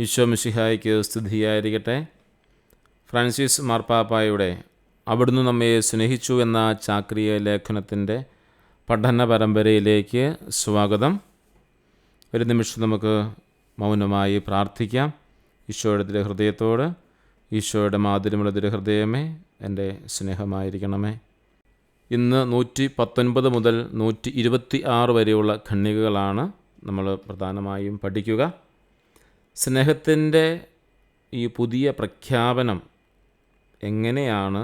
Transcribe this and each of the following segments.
ഈശോ മിശിഹായ്ക്ക് സ്തുതിയായിരിക്കട്ടെ. ഫ്രാൻസിസ് മാർപ്പാപ്പായുടെ അവിടുന്ന് നമ്മെ സ്നേഹിച്ചു എന്ന ചാക്രിക ലേഖനത്തിൻ്റെ പഠന പരമ്പരയിലേക്ക് സ്വാഗതം. ഒരു നിമിഷം നമുക്ക് മൗനമായി പ്രാർത്ഥിക്കാം. ഈശോയുടെ തിരുഹൃദയത്തോട്, ഈശോയുടെ മാധുര്യമുള്ള തിരുഹൃദയമേ, എൻ്റെ സ്നേഹമായിരിക്കണമേ. ഇന്ന് 119 മുതൽ 126 വരെയുള്ള ഖണ്ഡികകളാണ് നമ്മൾ പ്രധാനമായും പഠിക്കുക. സ്നേഹത്തിൻ്റെ ഈ പുതിയ പ്രഖ്യാപനം എങ്ങനെയാണ്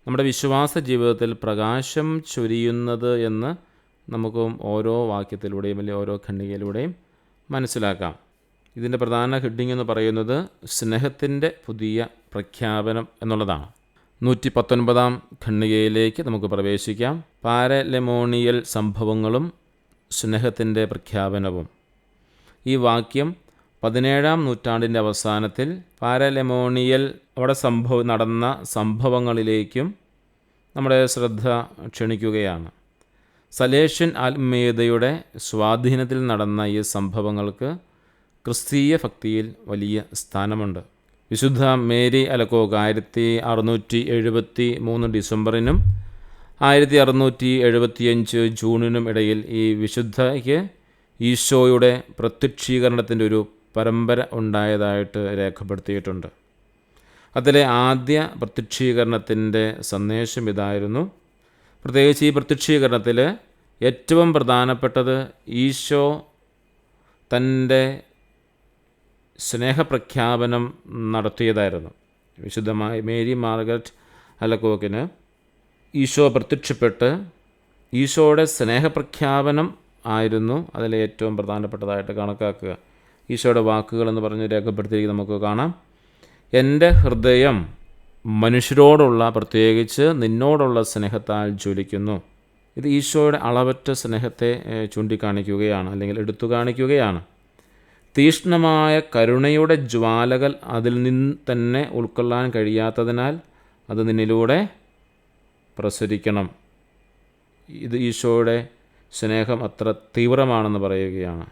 നമ്മുടെ വിശ്വാസ ജീവിതത്തിൽ പ്രകാശം ചൊരിയുന്നത് എന്ന് നമുക്ക് ഓരോ വാക്യത്തിലൂടെയും അല്ലെങ്കിൽ ഓരോ ഖണ്ഡികയിലൂടെയും മനസ്സിലാക്കാം. ഇതിൻ്റെ പ്രധാന ഹെഡിങ് എന്ന് പറയുന്നത് സ്നേഹത്തിൻ്റെ പുതിയ പ്രഖ്യാപനം എന്നുള്ളതാണ്. 119 ഖണ്ഡികയിലേക്ക് നമുക്ക് പ്രവേശിക്കാം. പാരലെമോണിയൽ സംഭവങ്ങളും സ്നേഹത്തിൻ്റെ പ്രഖ്യാപനവും. ഈ വാക്യം 17-ാം നൂറ്റാണ്ടിൻ്റെ അവസാനത്തിൽ പാരലെമോണിയൽ അവിടെ നടന്ന സംഭവങ്ങളിലേക്കും നമ്മുടെ ശ്രദ്ധ ക്ഷണിക്കുകയാണ്. സലേഷ്യൻ ആത്മീയതയുടെ സ്വാധീനത്തിൽ നടന്ന ഈ സംഭവങ്ങൾക്ക് ക്രിസ്തീയ ഭക്തിയിൽ വലിയ സ്ഥാനമുണ്ട്. വിശുദ്ധ മേരി അലക്കോക്ക് 1673 ഡിസംബറിനും 1675 ജൂണിനും ഇടയിൽ ഈ വിശുദ്ധയ്ക്ക് ഈശോയുടെ പ്രത്യക്ഷീകരണത്തിൻ്റെ ഒരു പരമ്പര ഉണ്ടായതായിട്ട് രേഖപ്പെടുത്തിയിട്ടുണ്ട്. അതിലെ ആദ്യ പ്രത്യക്ഷീകരണത്തിൻ്റെ സന്ദേശം ഇതായിരുന്നു. പ്രത്യേകിച്ച് ഈ പ്രത്യക്ഷീകരണത്തിൽ ഏറ്റവും പ്രധാനപ്പെട്ടത് ഈശോ തൻ്റെ സ്നേഹപ്രഖ്യാപനം നടത്തിയതായിരുന്നു. വിശുദ്ധമായ മേരി മാർഗരറ്റ് അലക്കോക്കിന് ഈശോ പ്രത്യക്ഷപ്പെട്ട് ഈശോയുടെ സ്നേഹപ്രഖ്യാപനം ആയിരുന്നു അതിലെ ഏറ്റവും പ്രധാനപ്പെട്ടതായിട്ട് കണക്കാക്കുക. ഈശോയുടെ വാക്കുകളെന്ന് പറഞ്ഞ് രേഖപ്പെടുത്തിയിരിക്കുന്നത് നമുക്ക് കാണാം. എൻ്റെ ഹൃദയം മനുഷ്യരോടുള്ള, പ്രത്യേകിച്ച് നിന്നോടുള്ള സ്നേഹത്താൽ ജ്വലിക്കുന്നു. ഇത് ഈശോയുടെ അളവറ്റ സ്നേഹത്തെ ചൂണ്ടിക്കാണിക്കുകയാണ്, അല്ലെങ്കിൽ എടുത്തു കാണിക്കുകയാണ്. തീക്ഷ്ണമായ കരുണയുടെ ജ്വാലകൾ അതിൽ നിന്ന് തന്നെ ഉൾക്കൊള്ളാൻ കഴിയാത്തതിനാൽ അത് നിന്നിലൂടെ പ്രസരിക്കണം. ഇത് ഈശോയുടെ സ്നേഹം അത്ര തീവ്രമാണെന്ന് പറയുകയാണ്.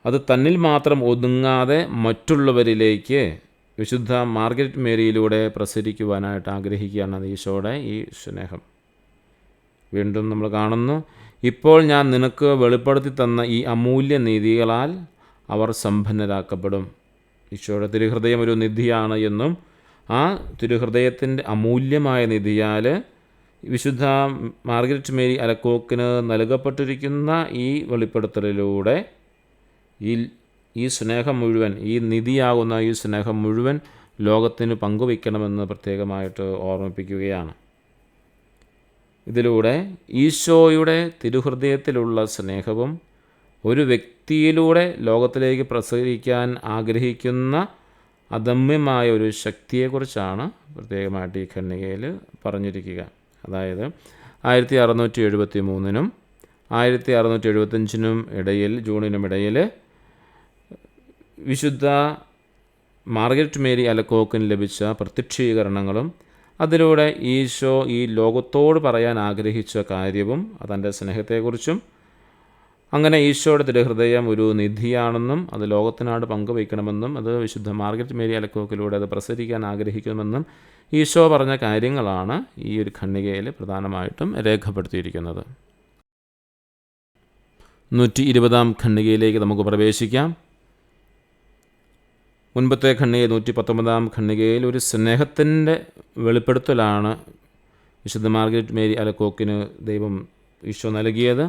അത് തന്നിൽ മാത്രം ഒതുങ്ങാതെ മറ്റുള്ളവരിലേക്ക് വിശുദ്ധ മാർഗരറ്റ് മേരിയിലൂടെ പ്രസരിക്കുവാനായിട്ട് ആഗ്രഹിക്കുകയാണ് ഈശോയുടെ ഈ സ്നേഹം. വീണ്ടും നമ്മൾ കാണുന്നു, ഇപ്പോൾ ഞാൻ നിനക്ക് വെളിപ്പെടുത്തി തന്ന ഈ അമൂല്യ നീതികളാൽ അവർ സമ്പന്നരാക്കപ്പെടും. ഈശോയുടെ തിരുഹൃദയം ഒരു നിധിയാണ് എന്നും ആ തിരുഹൃദയത്തിൻ്റെ അമൂല്യമായ നിധിയാൽ വിശുദ്ധ മാർഗരറ്റ് മേരി അലക്കോക്കിന് നൽകപ്പെട്ടിരിക്കുന്ന ഈ വെളിപ്പെടുത്തലിലൂടെ ഈ സ്നേഹം മുഴുവൻ, ഈ നിധിയാകുന്ന ഈ സ്നേഹം മുഴുവൻ ലോകത്തിന് പങ്കുവയ്ക്കണമെന്ന് പ്രത്യേകമായിട്ട് ഓർമ്മിപ്പിക്കുകയാണ്. ഇതിലൂടെ ഈശോയുടെ തിരുഹൃദയത്തിലുള്ള സ്നേഹവും ഒരു വ്യക്തിയിലൂടെ ലോകത്തിലേക്ക് പ്രസരിക്കാൻ ആഗ്രഹിക്കുന്ന അദമ്യമായ ഒരു ശക്തിയെക്കുറിച്ചാണ് പ്രത്യേകമായിട്ട് ഈ ഖണ്ഡികയിൽ പറഞ്ഞിരിക്കുക. അതായത് 1673-നും 1675-നും ഇടയിൽ, ജൂണിനും ഇടയിൽ വിശുദ്ധ മാർഗരറ്റ് മേരി അലക്കോക്കിന് ലഭിച്ച പ്രത്യക്ഷീകരണങ്ങളും അതിലൂടെ ഈശോ ഈ ലോകത്തോട് പറയാൻ ആഗ്രഹിച്ച കാര്യവും തൻ്റെ സ്നേഹത്തെക്കുറിച്ചും, അങ്ങനെ ഈശോയുടെ തിരുഹൃദയം ഒരു നിധിയാണെന്നും അത് ലോകത്തിനാട് പങ്കുവയ്ക്കണമെന്നും അത് വിശുദ്ധ മാർഗരറ്റ് മേരി അലക്കോക്കിലൂടെ അത് പ്രസരിക്കാൻ ആഗ്രഹിക്കുമെന്നും ഈശോ പറഞ്ഞ കാര്യങ്ങളാണ് ഈ ഒരു ഖണ്ഡികയിൽ പ്രധാനമായിട്ടും രേഖപ്പെടുത്തിയിരിക്കുന്നത്. 120 ഖണ്ഡികയിലേക്ക് നമുക്ക് പ്രവേശിക്കാം. മുൻപത്തെ ഖണ്ഡിക 119 ഖണ്ഡികയിൽ ഒരു സ്നേഹത്തിൻ്റെ വെളിപ്പെടുത്തലാണ് വിശുദ്ധ മാർഗരറ്റ് മേരി അലക്കോക്കിന് ദൈവം ഈശോ നൽകിയത്.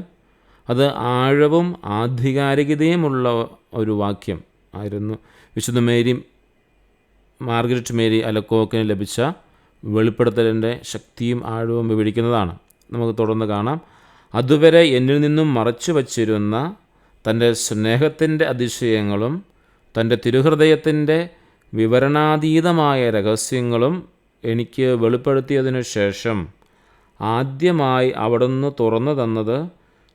അത് ആഴവും ആധികാരികതയുമുള്ള ഒരു വാക്യം ആയിരുന്നു. വിശുദ്ധ മാർഗരറ്റ് മേരി അലക്കോക്കിന് ലഭിച്ച വെളിപ്പെടുത്തലിൻ്റെ ശക്തിയും ആഴവും വിവരിക്കുന്നതാണ്. നമുക്ക് തുടർന്ന് കാണാം. അതുവരെ എന്നിൽ നിന്നും മറച്ചു വച്ചിരുന്ന തൻ്റെ സ്നേഹത്തിൻ്റെ അതിശയങ്ങളും തൻ്റെ തിരുഹൃദയത്തിൻ്റെ വിവരണാതീതമായ രഹസ്യങ്ങളും എനിക്ക് വെളിപ്പെടുത്തിയതിനു ശേഷം ആദ്യമായി അവിടുന്ന് തുറന്നു തന്നത്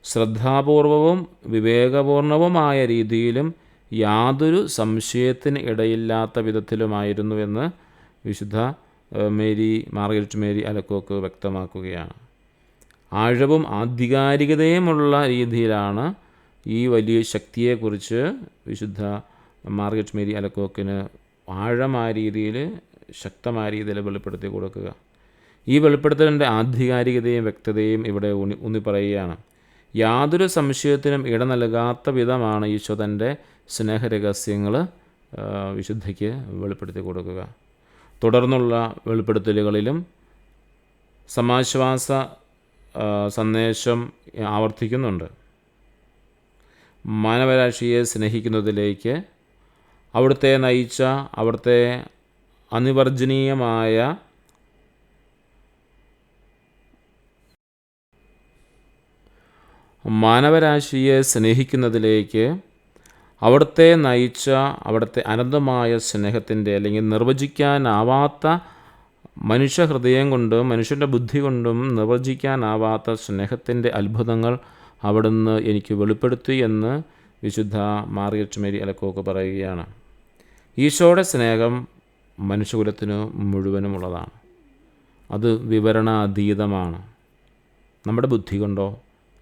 ശ്രദ്ധാപൂർവവും വിവേകപൂർണവുമായ രീതിയിലും യാതൊരു സംശയത്തിന് ഇടയില്ലാത്ത വിധത്തിലുമായിരുന്നുവെന്ന് വിശുദ്ധ മാർഗരറ്റ് മേരി അലക്കോക്ക് വ്യക്തമാക്കുകയാണ്. ആഴവും ആധികാരികതയുമുള്ള രീതിയിലാണ് ഈ വലിയ ശക്തിയെക്കുറിച്ച് വിശുദ്ധ മാർഗരറ്റ് മേരി അലക്കോക്കിന് ആഴമായ രീതിയിൽ, ശക്തമായ രീതിയിൽ വെളിപ്പെടുത്തി കൊടുക്കുക. ഈ വെളിപ്പെടുത്തലിൻ്റെ ആധികാരികതയും വ്യക്തതയും ഇവിടെ ഊന്നിപ്പറയുകയാണ്. യാതൊരു സംശയത്തിനും ഇട നൽകാത്ത വിധമാണ് ഈശോ തൻ്റെ സ്നേഹരഹസ്യങ്ങൾ വിശുദ്ധയ്ക്ക് വെളിപ്പെടുത്തി കൊടുക്കുക. തുടർന്നുള്ള വെളിപ്പെടുത്തലുകളിലും സമാശ്വാസ സന്ദേശം ആവർത്തിക്കുന്നുണ്ട്. മാനവരാശിയെ സ്നേഹിക്കുന്നതിലേക്ക് അവിടുത്തെ നയിച്ച, അവിടുത്തെ അനിവർജനീയമായ മാനവരാശിയെ സ്നേഹിക്കുന്നതിലേക്ക് അവിടുത്തെ നയിച്ച, അവിടുത്തെ അനന്തമായ സ്നേഹത്തിൻ്റെ, അല്ലെങ്കിൽ നിർവചിക്കാനാവാത്ത, മനുഷ്യഹൃദയം കൊണ്ടും മനുഷ്യൻ്റെ ബുദ്ധി കൊണ്ടും നിർവചിക്കാനാവാത്ത സ്നേഹത്തിൻ്റെ അത്ഭുതങ്ങൾ അവിടുന്ന് എനിക്ക് വെളിപ്പെടുത്തി എന്ന് വിശുദ്ധ മാർഗരറ്റ് മേരി അലക്കോക്ക് പറയുകയാണ്. ഈശോയുടെ സ്നേഹം മനുഷ്യകുലത്തിന് മുഴുവനുമുള്ളതാണ്. അത് വിവരണാതീതമാണ്. നമ്മുടെ ബുദ്ധി കൊണ്ടോ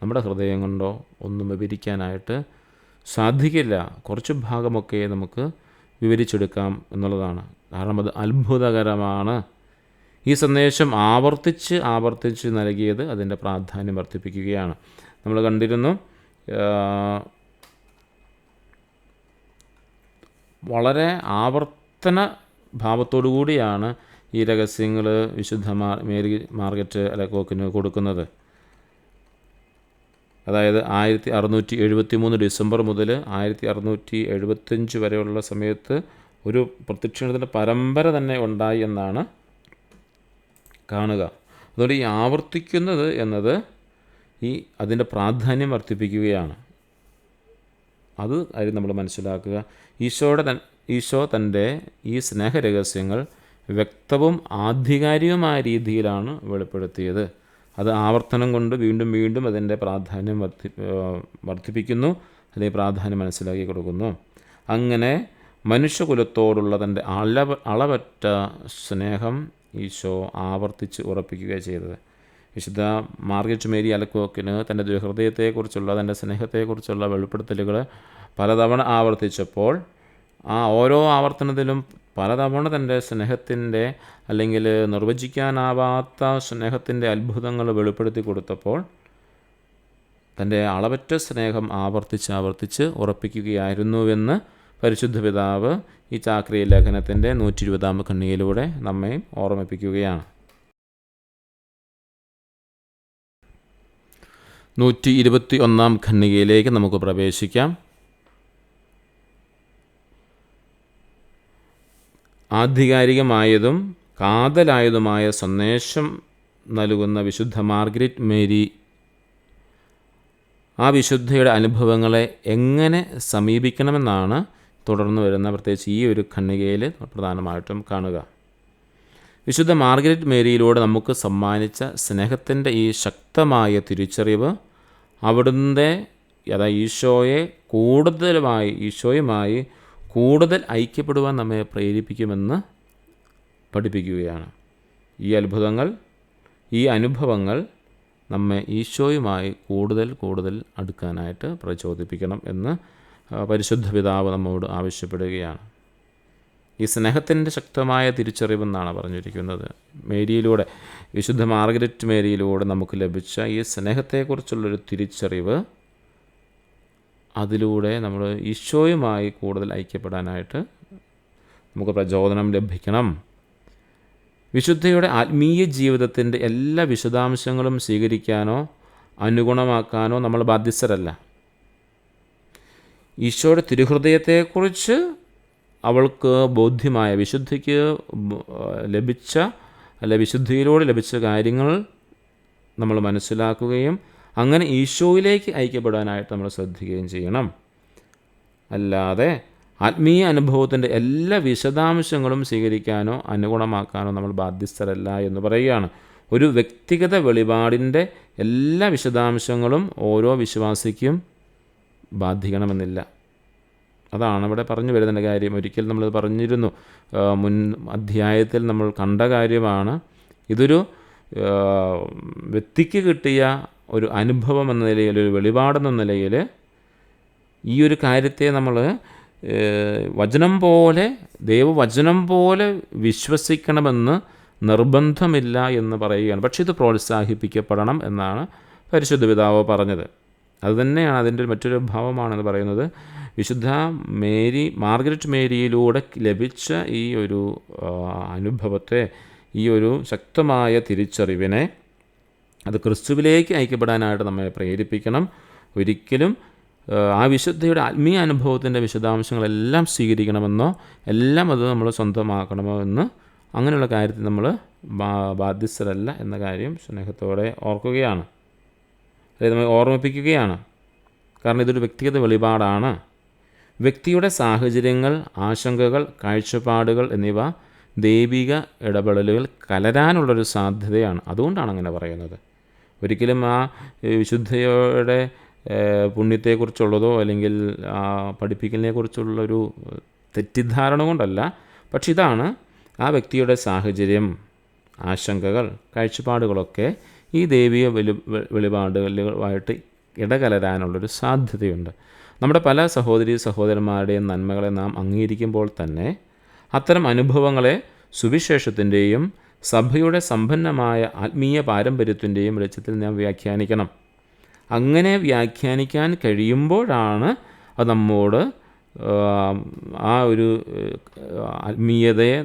നമ്മുടെ ഹൃദയം കൊണ്ടോ ഒന്നും വിവരിക്കാനായിട്ട് സാധിക്കില്ല. കുറച്ച് ഭാഗമൊക്കെ നമുക്ക് വിവരിച്ചെടുക്കാം എന്നുള്ളതാണ്. കാരണം അത് അത്ഭുതകരമാണ്. ഈ സന്ദേശം ആവർത്തിച്ച് നൽകിയത് അതിൻ്റെ പ്രാധാന്യം വർദ്ധിപ്പിക്കുകയാണ്. നമ്മൾ കണ്ടിരുന്നു, വളരെ ആവർത്തന ഭാവത്തോടു കൂടിയാണ് ഈ രഹസ്യങ്ങൾ വിശുദ്ധ മേരി മാർഗരറ്റ് അലക്കോക്കിന് കൊടുക്കുന്നത്. അതായത് 1673 ഡിസംബർ മുതൽ 1675 വരെയുള്ള സമയത്ത് ഒരു പ്രത്യക്ഷണത്തിൻ്റെ പരമ്പര തന്നെ ഉണ്ടായി എന്നാണ് കാണുക. അതുകൊണ്ട് ഈ ആവർത്തിക്കുന്നത് എന്നത് അതിൻ്റെ പ്രാധാന്യം വർദ്ധിപ്പിക്കുകയാണ്. അത് ആയിരുന്നു നമ്മൾ മനസ്സിലാക്കുക. ഈശോ തൻ്റെ ഈ സ്നേഹരഹസ്യങ്ങൾ വ്യക്തവും ആധികാരികമായ രീതിയിലാണ് വെളിപ്പെടുത്തിയത്. അത് ആവർത്തനം കൊണ്ട് വീണ്ടും വീണ്ടും അതിൻ്റെ പ്രാധാന്യം വർദ്ധിപ്പിക്കുന്നു, അല്ലെങ്കിൽ പ്രാധാന്യം മനസ്സിലാക്കി കൊടുക്കുന്നു. അങ്ങനെ മനുഷ്യകുലത്തോടുള്ള തൻ്റെ അളവറ്റ സ്നേഹം ഈശോ ആവർത്തിച്ച് ഉറപ്പിക്കുക ചെയ്തത്. വിശുദ്ധ മാർഗരറ്റ് മേരി അലക്കോക്കിന് തൻ്റെ ഹൃദയത്തെക്കുറിച്ചുള്ള, തൻ്റെ സ്നേഹത്തെക്കുറിച്ചുള്ള വെളിപ്പെടുത്തലുകൾ പലതവണ ആവർത്തിച്ചപ്പോൾ ആ ഓരോ ആവർത്തനത്തിലും പലതവണ തൻ്റെ സ്നേഹത്തിൻ്റെ, അല്ലെങ്കിൽ നിർവചിക്കാനാവാത്ത സ്നേഹത്തിൻ്റെ അത്ഭുതങ്ങൾ വെളിപ്പെടുത്തി കൊടുത്തപ്പോൾ തൻ്റെ അളവറ്റ സ്നേഹം ആവർത്തിച്ച് ഉറപ്പിക്കുകയായിരുന്നുവെന്ന് പരിശുദ്ധ പിതാവ് ഈ ചാക്രിയ ലേഖനത്തിൻ്റെ 120-ാം ഖണ്ഡികയിലൂടെ നമ്മെ ഓർമ്മിപ്പിക്കുകയാണ്. 121-ാം ഖണ്ഡികയിലേക്ക് നമുക്ക് പ്രവേശിക്കാം. ആധികാരികമായതും കാതലായതുമായ സന്ദേശം നൽകുന്ന വിശുദ്ധ മാർഗരറ്റ് മേരി ആ വിശുദ്ധയുടെ അനുഭവങ്ങളെ എങ്ങനെ സമീപിക്കണമെന്നാണ് തുടർന്ന് വരുന്ന, പ്രത്യേകിച്ച് ഈ ഒരു ഖണ്ഡികയിൽ പ്രധാനമായിട്ടും കാണുക. വിശുദ്ധ മാർഗരറ്റ് മേരിയിലൂടെ നമുക്ക് സമ്മാനിച്ച സ്നേഹത്തിൻ്റെ ഈ ശക്തമായ തിരിച്ചറിവ് അവിടുത്തെ, അതായത് ഈശോയുമായി കൂടുതൽ ഐക്യപ്പെടുവാൻ നമ്മെ പ്രേരിപ്പിക്കുമെന്ന് പഠിപ്പിക്കുകയാണ്. ഈ അനുഭവങ്ങൾ നമ്മെ ഈശോയുമായി കൂടുതൽ അടുക്കാനായിട്ട് പ്രചോദിപ്പിക്കണം എന്ന് പരിശുദ്ധ പിതാവ് നമ്മോട് ആവശ്യപ്പെടുകയാണ്. ഈ സ്നേഹത്തിൻ്റെ ശക്തമായ തിരിച്ചറിവെന്നാണ് പറഞ്ഞിരിക്കുന്നത്. മേരിയിലൂടെ, വിശുദ്ധ മാർഗരറ്റ് മേരിയിലൂടെ നമുക്ക് ലഭിച്ച ഈ സ്നേഹത്തെക്കുറിച്ചുള്ളൊരു തിരിച്ചറിവ്, അതിലൂടെ നമ്മൾ ഈശോയുമായി കൂടുതൽ ഐക്യപ്പെടാനായിട്ട് നമുക്ക് പ്രചോദനം ലഭിക്കണം. വിശുദ്ധയുടെ ആത്മീയ ജീവിതത്തിൻ്റെ എല്ലാ വിശദാംശങ്ങളും സ്വീകരിക്കാനോ അനുഗുണമാക്കാനോ നമ്മൾ ബാധ്യസ്ഥരല്ല. ഈശോയുടെ തിരുഹൃദയത്തെക്കുറിച്ച് അവൾക്ക് ബോധ്യമായ, വിശുദ്ധിക്ക് ലഭിച്ച, വിശുദ്ധിയിലൂടെ ലഭിച്ച കാര്യങ്ങൾ നമ്മൾ മനസ്സിലാക്കുകയും അങ്ങനെ ഈശോയിലേക്ക് ഐക്യപ്പെടാനായിട്ട് നമ്മൾ ശ്രദ്ധിക്കുകയും ചെയ്യണം. അല്ലാതെ ആത്മീയ അനുഭവത്തിൻ്റെ എല്ലാ വിശദാംശങ്ങളും സ്വീകരിക്കാനോ അനുഗുണമാക്കാനോ നമ്മൾ ബാധ്യസ്ഥരല്ല എന്ന് പറയുകയാണ്. ഒരു വ്യക്തിഗത വെളിപാടിൻ്റെ എല്ലാ വിശദാംശങ്ങളും ഓരോ വിശ്വാസിക്കും ബാധിക്കണമെന്നില്ല. അതാണ് ഇവിടെ പറഞ്ഞു വരുന്ന കാര്യം. ഒരിക്കൽ നമ്മൾ പറഞ്ഞിരുന്നു, മുൻ അധ്യായത്തിൽ നമ്മൾ കണ്ട കാര്യമാണ്. ഇതൊരു വ്യക്തിക്ക് കിട്ടിയ ഒരു അനുഭവം എന്ന നിലയിൽ, ഒരു വെളിപാടെന്ന നിലയിൽ ഈ ഒരു കാര്യത്തെ നമ്മൾ വചനം പോലെ, ദൈവവചനം പോലെ വിശ്വസിക്കണമെന്ന് നിർബന്ധമില്ല എന്ന് പറയുകയാണ്. പക്ഷേ ഇത് പ്രോത്സാഹിപ്പിക്കപ്പെടണം എന്നാണ് പരിശുദ്ധ പിതാവ് പറഞ്ഞത്. അതുതന്നെയാണ് അതിൻ്റെ മറ്റൊരു ഭാവമാണെന്ന് പറയുന്നത്. വിശുദ്ധ മാർഗരറ്റ് മേരിയിലൂടെ ലഭിച്ച ഈ ഒരു അനുഭവത്തെ, ഈ ഒരു ശക്തമായ തിരിച്ചറിവിനെ അത് ക്രിസ്തുവിലേക്ക് ഐക്യപ്പെടാനായിട്ട് നമ്മെ പ്രേരിപ്പിക്കണം. ഒരിക്കലും ആ വിശുദ്ധയുടെ ആത്മീയ അനുഭവത്തിൻ്റെ വിശദാംശങ്ങളെല്ലാം സ്വീകരിക്കണമെന്നോ എല്ലാം അത് നമ്മൾ സ്വന്തമാക്കണമോ എന്ന് അങ്ങനെയുള്ള കാര്യത്തിൽ നമ്മൾ ബാധ്യസ്ഥരല്ല എന്ന കാര്യം സ്നേഹത്തോടെ ഓർക്കുകയാണ്, അതായത് നമ്മൾ ഓർമ്മിപ്പിക്കുകയാണ്. കാരണം ഇതൊരു വ്യക്തിഗത വെളിപാടാണ്. വ്യക്തിയുടെ സാഹചര്യങ്ങൾ, ആശങ്കകൾ, കാഴ്ചപ്പാടുകൾ എന്നിവ ദൈവിക ഇടപെടലുകൾ കലരാനുള്ളൊരു സാധ്യതയാണ്. അതുകൊണ്ടാണ് അങ്ങനെ പറയുന്നത്. ഒരിക്കലും ആ വിശുദ്ധയുടെ പുണ്യത്തെക്കുറിച്ചുള്ളതോ അല്ലെങ്കിൽ പഠിപ്പിക്കലിനെക്കുറിച്ചുള്ളൊരു തെറ്റിദ്ധാരണ കൊണ്ടല്ല. പക്ഷെ ഇതാണ്, ആ വ്യക്തിയുടെ സാഹചര്യം, ആശങ്കകൾ, കാഴ്ചപ്പാടുകളൊക്കെ ഈ ദൈവിക വെളിപാടുകളുമായിട്ട് ഇടകലരാനുള്ളൊരു സാധ്യതയുണ്ട്. നമ്മുടെ പല സഹോദരീ സഹോദരന്മാരുടെയും നന്മകളെ നാം അംഗീകരിക്കുമ്പോൾ തന്നെ അത്തരം അനുഭവങ്ങളെ സുവിശേഷത്തിൻ്റെയും സഭയുടെ സമ്പന്നമായ ആത്മീയ പാരമ്പര്യത്തിൻ്റെയും വെളിച്ചത്തിൽ നാം വ്യാഖ്യാനിക്കണം. അങ്ങനെ വ്യാഖ്യാനിക്കാൻ കഴിയുമ്പോഴാണ് അത് നമ്മോട് ആ ഒരു ആത്മീയതയെ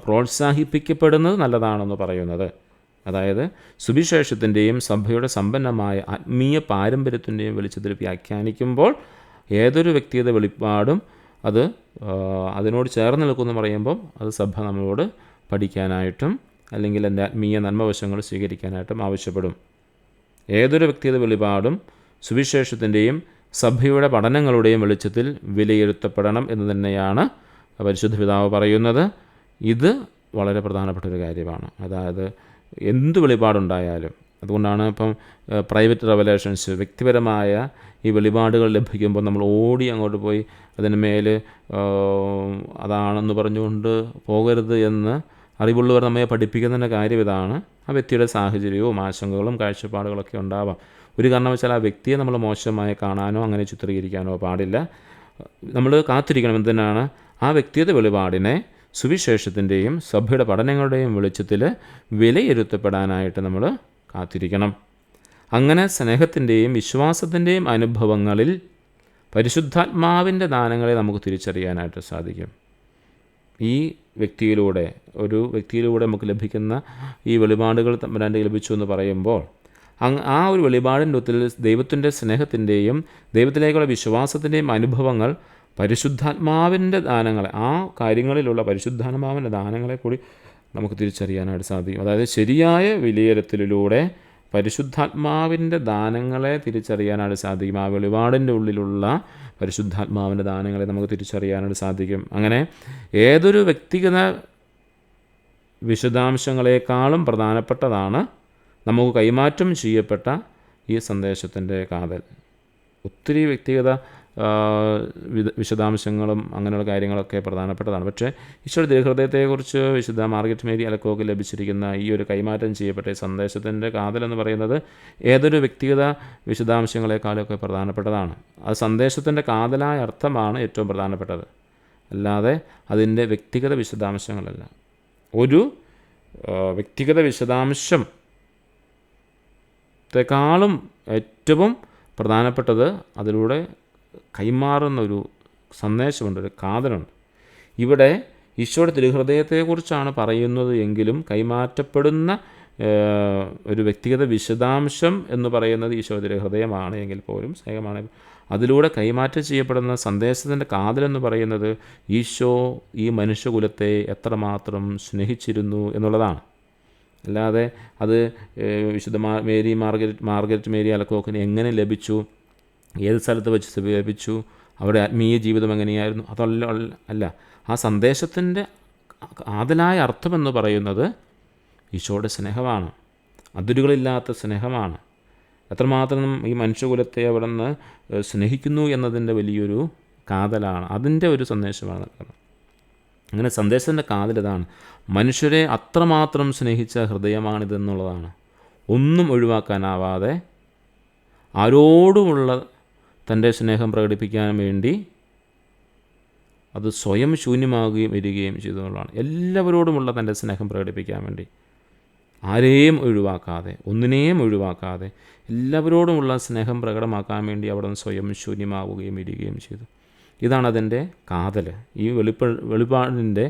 പ്രോത്സാഹിപ്പിക്കപ്പെടുന്നത് നല്ലതാണെന്ന് പറയുന്നത്. അതായത് സുവിശേഷത്തിൻ്റെയും സഭയുടെ സമ്പന്നമായ ആത്മീയ പാരമ്പര്യത്തിൻ്റെയും വെളിച്ചത്തിൽ വ്യാഖ്യാനിക്കുമ്പോൾ ഏതൊരു വ്യക്തിഗത വെളിപ്പാടും അത് അതിനോട് ചേർന്ന് നിൽക്കുമെന്ന് പറയുമ്പം അത് സഭ നമ്മളോട് പഠിക്കാനായിട്ടും അല്ലെങ്കിൽ എൻ്റെ ആത്മീയ നന്മവശങ്ങൾ സ്വീകരിക്കാനായിട്ടും ആവശ്യപ്പെടും. ഏതൊരു വ്യക്തിഗത വെളിപാടും സുവിശേഷത്തിൻ്റെയും സഭയുടെ പഠനങ്ങളുടെയും വെളിച്ചത്തിൽ വിലയിരുത്തപ്പെടണം എന്ന് തന്നെയാണ് പരിശുദ്ധ പിതാവ് പറയുന്നത്. ഇത് വളരെ പ്രധാനപ്പെട്ട ഒരു കാര്യമാണ്. അതായത് എന്ത് വെളിപാടുണ്ടായാലും, അതുകൊണ്ടാണ് ഇപ്പം പ്രൈവറ്റ് റെവലേഷൻസ്, വ്യക്തിപരമായ ഈ വെളിപാടുകൾ ലഭിക്കുമ്പോൾ നമ്മൾ ഓടി അങ്ങോട്ട് പോയി അതിന് മേൽ അതാണെന്ന് പറഞ്ഞുകൊണ്ട് പോകരുത് എന്ന് അറിവുള്ളവർ നമ്മെ പഠിപ്പിക്കുന്നതിൻ്റെ കാര്യം ഇതാണ്. ആ വ്യക്തിയുടെ സാഹചര്യവും ആശങ്കകളും കാഴ്ചപ്പാടുകളൊക്കെ ഉണ്ടാവാം. ഒരു കാരണവശാൽ ആ വ്യക്തിയെ നമ്മൾ മോശമായി കാണാനോ അങ്ങനെ ചിത്രീകരിക്കാനോ പാടില്ല. നമ്മൾ കാത്തിരിക്കണം. എന്തിനാണ്? ആ വ്യക്തിയുടെ വെളിപാടിനെ സുവിശേഷത്തിൻ്റെയും സഭയുടെ പഠനങ്ങളുടെയും വെളിച്ചത്തിൽ വിലയിരുത്തപ്പെടാനായിട്ട് നമ്മൾ കാത്തിരിക്കണം. അങ്ങനെ സ്നേഹത്തിൻ്റെയും വിശ്വാസത്തിൻ്റെയും അനുഭവങ്ങളിൽ പരിശുദ്ധാത്മാവിൻ്റെ ദാനങ്ങളെ നമുക്ക് തിരിച്ചറിയാനായിട്ട് സാധിക്കും. ഈ വ്യക്തിയിലൂടെ നമുക്ക് ലഭിക്കുന്ന ഈ വെളിപാടുകൾ തമ്പുരാൻ്റെ ലഭിച്ചു എന്ന് പറയുമ്പോൾ ആ ഒരു വെളിപാടിൻ്റെ ഒത്തിൽ ദൈവത്തിൻ്റെ സ്നേഹത്തിൻ്റെയും ദൈവത്തിലേക്കുള്ള വിശ്വാസത്തിൻ്റെയും അനുഭവങ്ങൾ പരിശുദ്ധാത്മാവിൻ്റെ ദാനങ്ങളെ, ആ കാര്യങ്ങളിലുള്ള പരിശുദ്ധാത്മാവിൻ്റെ ദാനങ്ങളെ കൂടി നമുക്ക് തിരിച്ചറിയാനായിട്ട് സാധിക്കും. അതായത് ശരിയായ വിലയിരുത്തലിലൂടെ പരിശുദ്ധാത്മാവിൻ്റെ ദാനങ്ങളെ തിരിച്ചറിയാനായിട്ട് സാധിക്കും. ആ വെളിപാടിൻ്റെ ഉള്ളിലുള്ള പരിശുദ്ധാത്മാവിൻ്റെ ദാനങ്ങളെ നമുക്ക് തിരിച്ചറിയാനായിട്ട് സാധിക്കും. അങ്ങനെ ഏതൊരു വ്യക്തിഗത വിശദാംശങ്ങളെക്കാളും പ്രധാനപ്പെട്ടതാണ് നമുക്ക് കൈമാറ്റം ചെയ്യപ്പെട്ട ഈ സന്ദേശത്തിൻ്റെ കാതൽ. ഒത്തിരി വ്യക്തിഗത വിശദാംശങ്ങളും അങ്ങനെയുള്ള കാര്യങ്ങളൊക്കെ പ്രധാനപ്പെട്ടതാണ്. പക്ഷേ ഈശോയുടെ തിരുഹൃദയത്തെക്കുറിച്ച് വിശുദ്ധ മാർഗരറ്റ് മേരി അലക്കോക്ക് ലഭിച്ചിരിക്കുന്ന ഈ ഒരു കൈമാറ്റം ചെയ്യപ്പെട്ട ഈ സന്ദേശത്തിൻ്റെ കാതലെന്ന് പറയുന്നത് ഏതൊരു വ്യക്തിഗത വിശദാംശങ്ങളെക്കാളൊക്കെ പ്രധാനപ്പെട്ടതാണ്. അത് സന്ദേശത്തിൻ്റെ കാതലായ അർത്ഥമാണ് ഏറ്റവും പ്രധാനപ്പെട്ടത്, അല്ലാതെ അതിൻ്റെ വ്യക്തിഗത വിശദാംശങ്ങളല്ല. ഒരു വ്യക്തിഗത വിശദാംശത്തെക്കാളും ഏറ്റവും പ്രധാനപ്പെട്ടത് അതിലൂടെ കൈമാറുന്ന ഒരു സന്ദേശമുണ്ട്, ഒരു കാതലുണ്ട്. ഇവിടെ ഈശോയുടെ തിരുഹൃദയത്തെക്കുറിച്ചാണ് പറയുന്നത് എങ്കിലും കൈമാറ്റപ്പെടുന്ന ഒരു വ്യക്തിഗത വിശദാംശം എന്ന് പറയുന്നത് ഈശോയുടെ തിരുഹൃദയമാണ് എങ്കിൽ പോലും സ്നേഹമാണ്. അതിലൂടെ കൈമാറ്റം ചെയ്യപ്പെടുന്ന സന്ദേശത്തിൻ്റെ കാതലെന്ന് പറയുന്നത് ഈശോ ഈ മനുഷ്യകുലത്തെ എത്രമാത്രം സ്നേഹിച്ചിരുന്നു എന്നുള്ളതാണ്. അല്ലാതെ അത് വിശുദ്ധ മാർഗരറ്റ് മേരി അലക്കോക്കിന് എങ്ങനെ ലഭിച്ചു, ഏത് സ്ഥലത്ത് വെച്ച് ലഭിച്ചു, അവിടെ ആത്മീയ ജീവിതം എങ്ങനെയായിരുന്നു, അല്ല. ആ സന്ദേശത്തിൻ്റെ കാതലായ അർത്ഥമെന്ന് പറയുന്നത് ഈശോയുടെ സ്നേഹമാണ്, അതിരുകളില്ലാത്ത സ്നേഹമാണ്. എത്രമാത്രം ഈ മനുഷ്യകുലത്തെ അവിടെ നിന്ന് സ്നേഹിക്കുന്നു എന്നതിൻ്റെ വലിയൊരു കാതലാണ്, അതിൻ്റെ ഒരു സന്ദേശമാണ് നൽകുന്നത്. അങ്ങനെ സന്ദേശത്തിൻ്റെ കാതലിതാണ്, മനുഷ്യരെ അത്രമാത്രം സ്നേഹിച്ച ഹൃദയമാണിതെന്നുള്ളതാണ്. ഒന്നും ഒഴിവാക്കാനാവാതെ ആരോടുമുള്ള തൻ്റെ സ്നേഹം പ്രകടിപ്പിക്കാൻ വേണ്ടി അത് സ്വയം ശൂന്യമാകുകയും വരികയും ചെയ്തു എന്നുള്ളതാണ്. എല്ലാവരോടുമുള്ള തൻ്റെ സ്നേഹം പ്രകടിപ്പിക്കാൻ വേണ്ടി ആരെയും ഒഴിവാക്കാതെ, ഒന്നിനെയും ഒഴിവാക്കാതെ എല്ലാവരോടുമുള്ള സ്നേഹം പ്രകടമാക്കാൻ വേണ്ടി അവിടെ നിന്ന് സ്വയം ശൂന്യമാവുകയും വരികയും ചെയ്തു. ഇതാണ് അതിൻ്റെ കാതൽ. ഈ വെളിപാടിൻ്റെ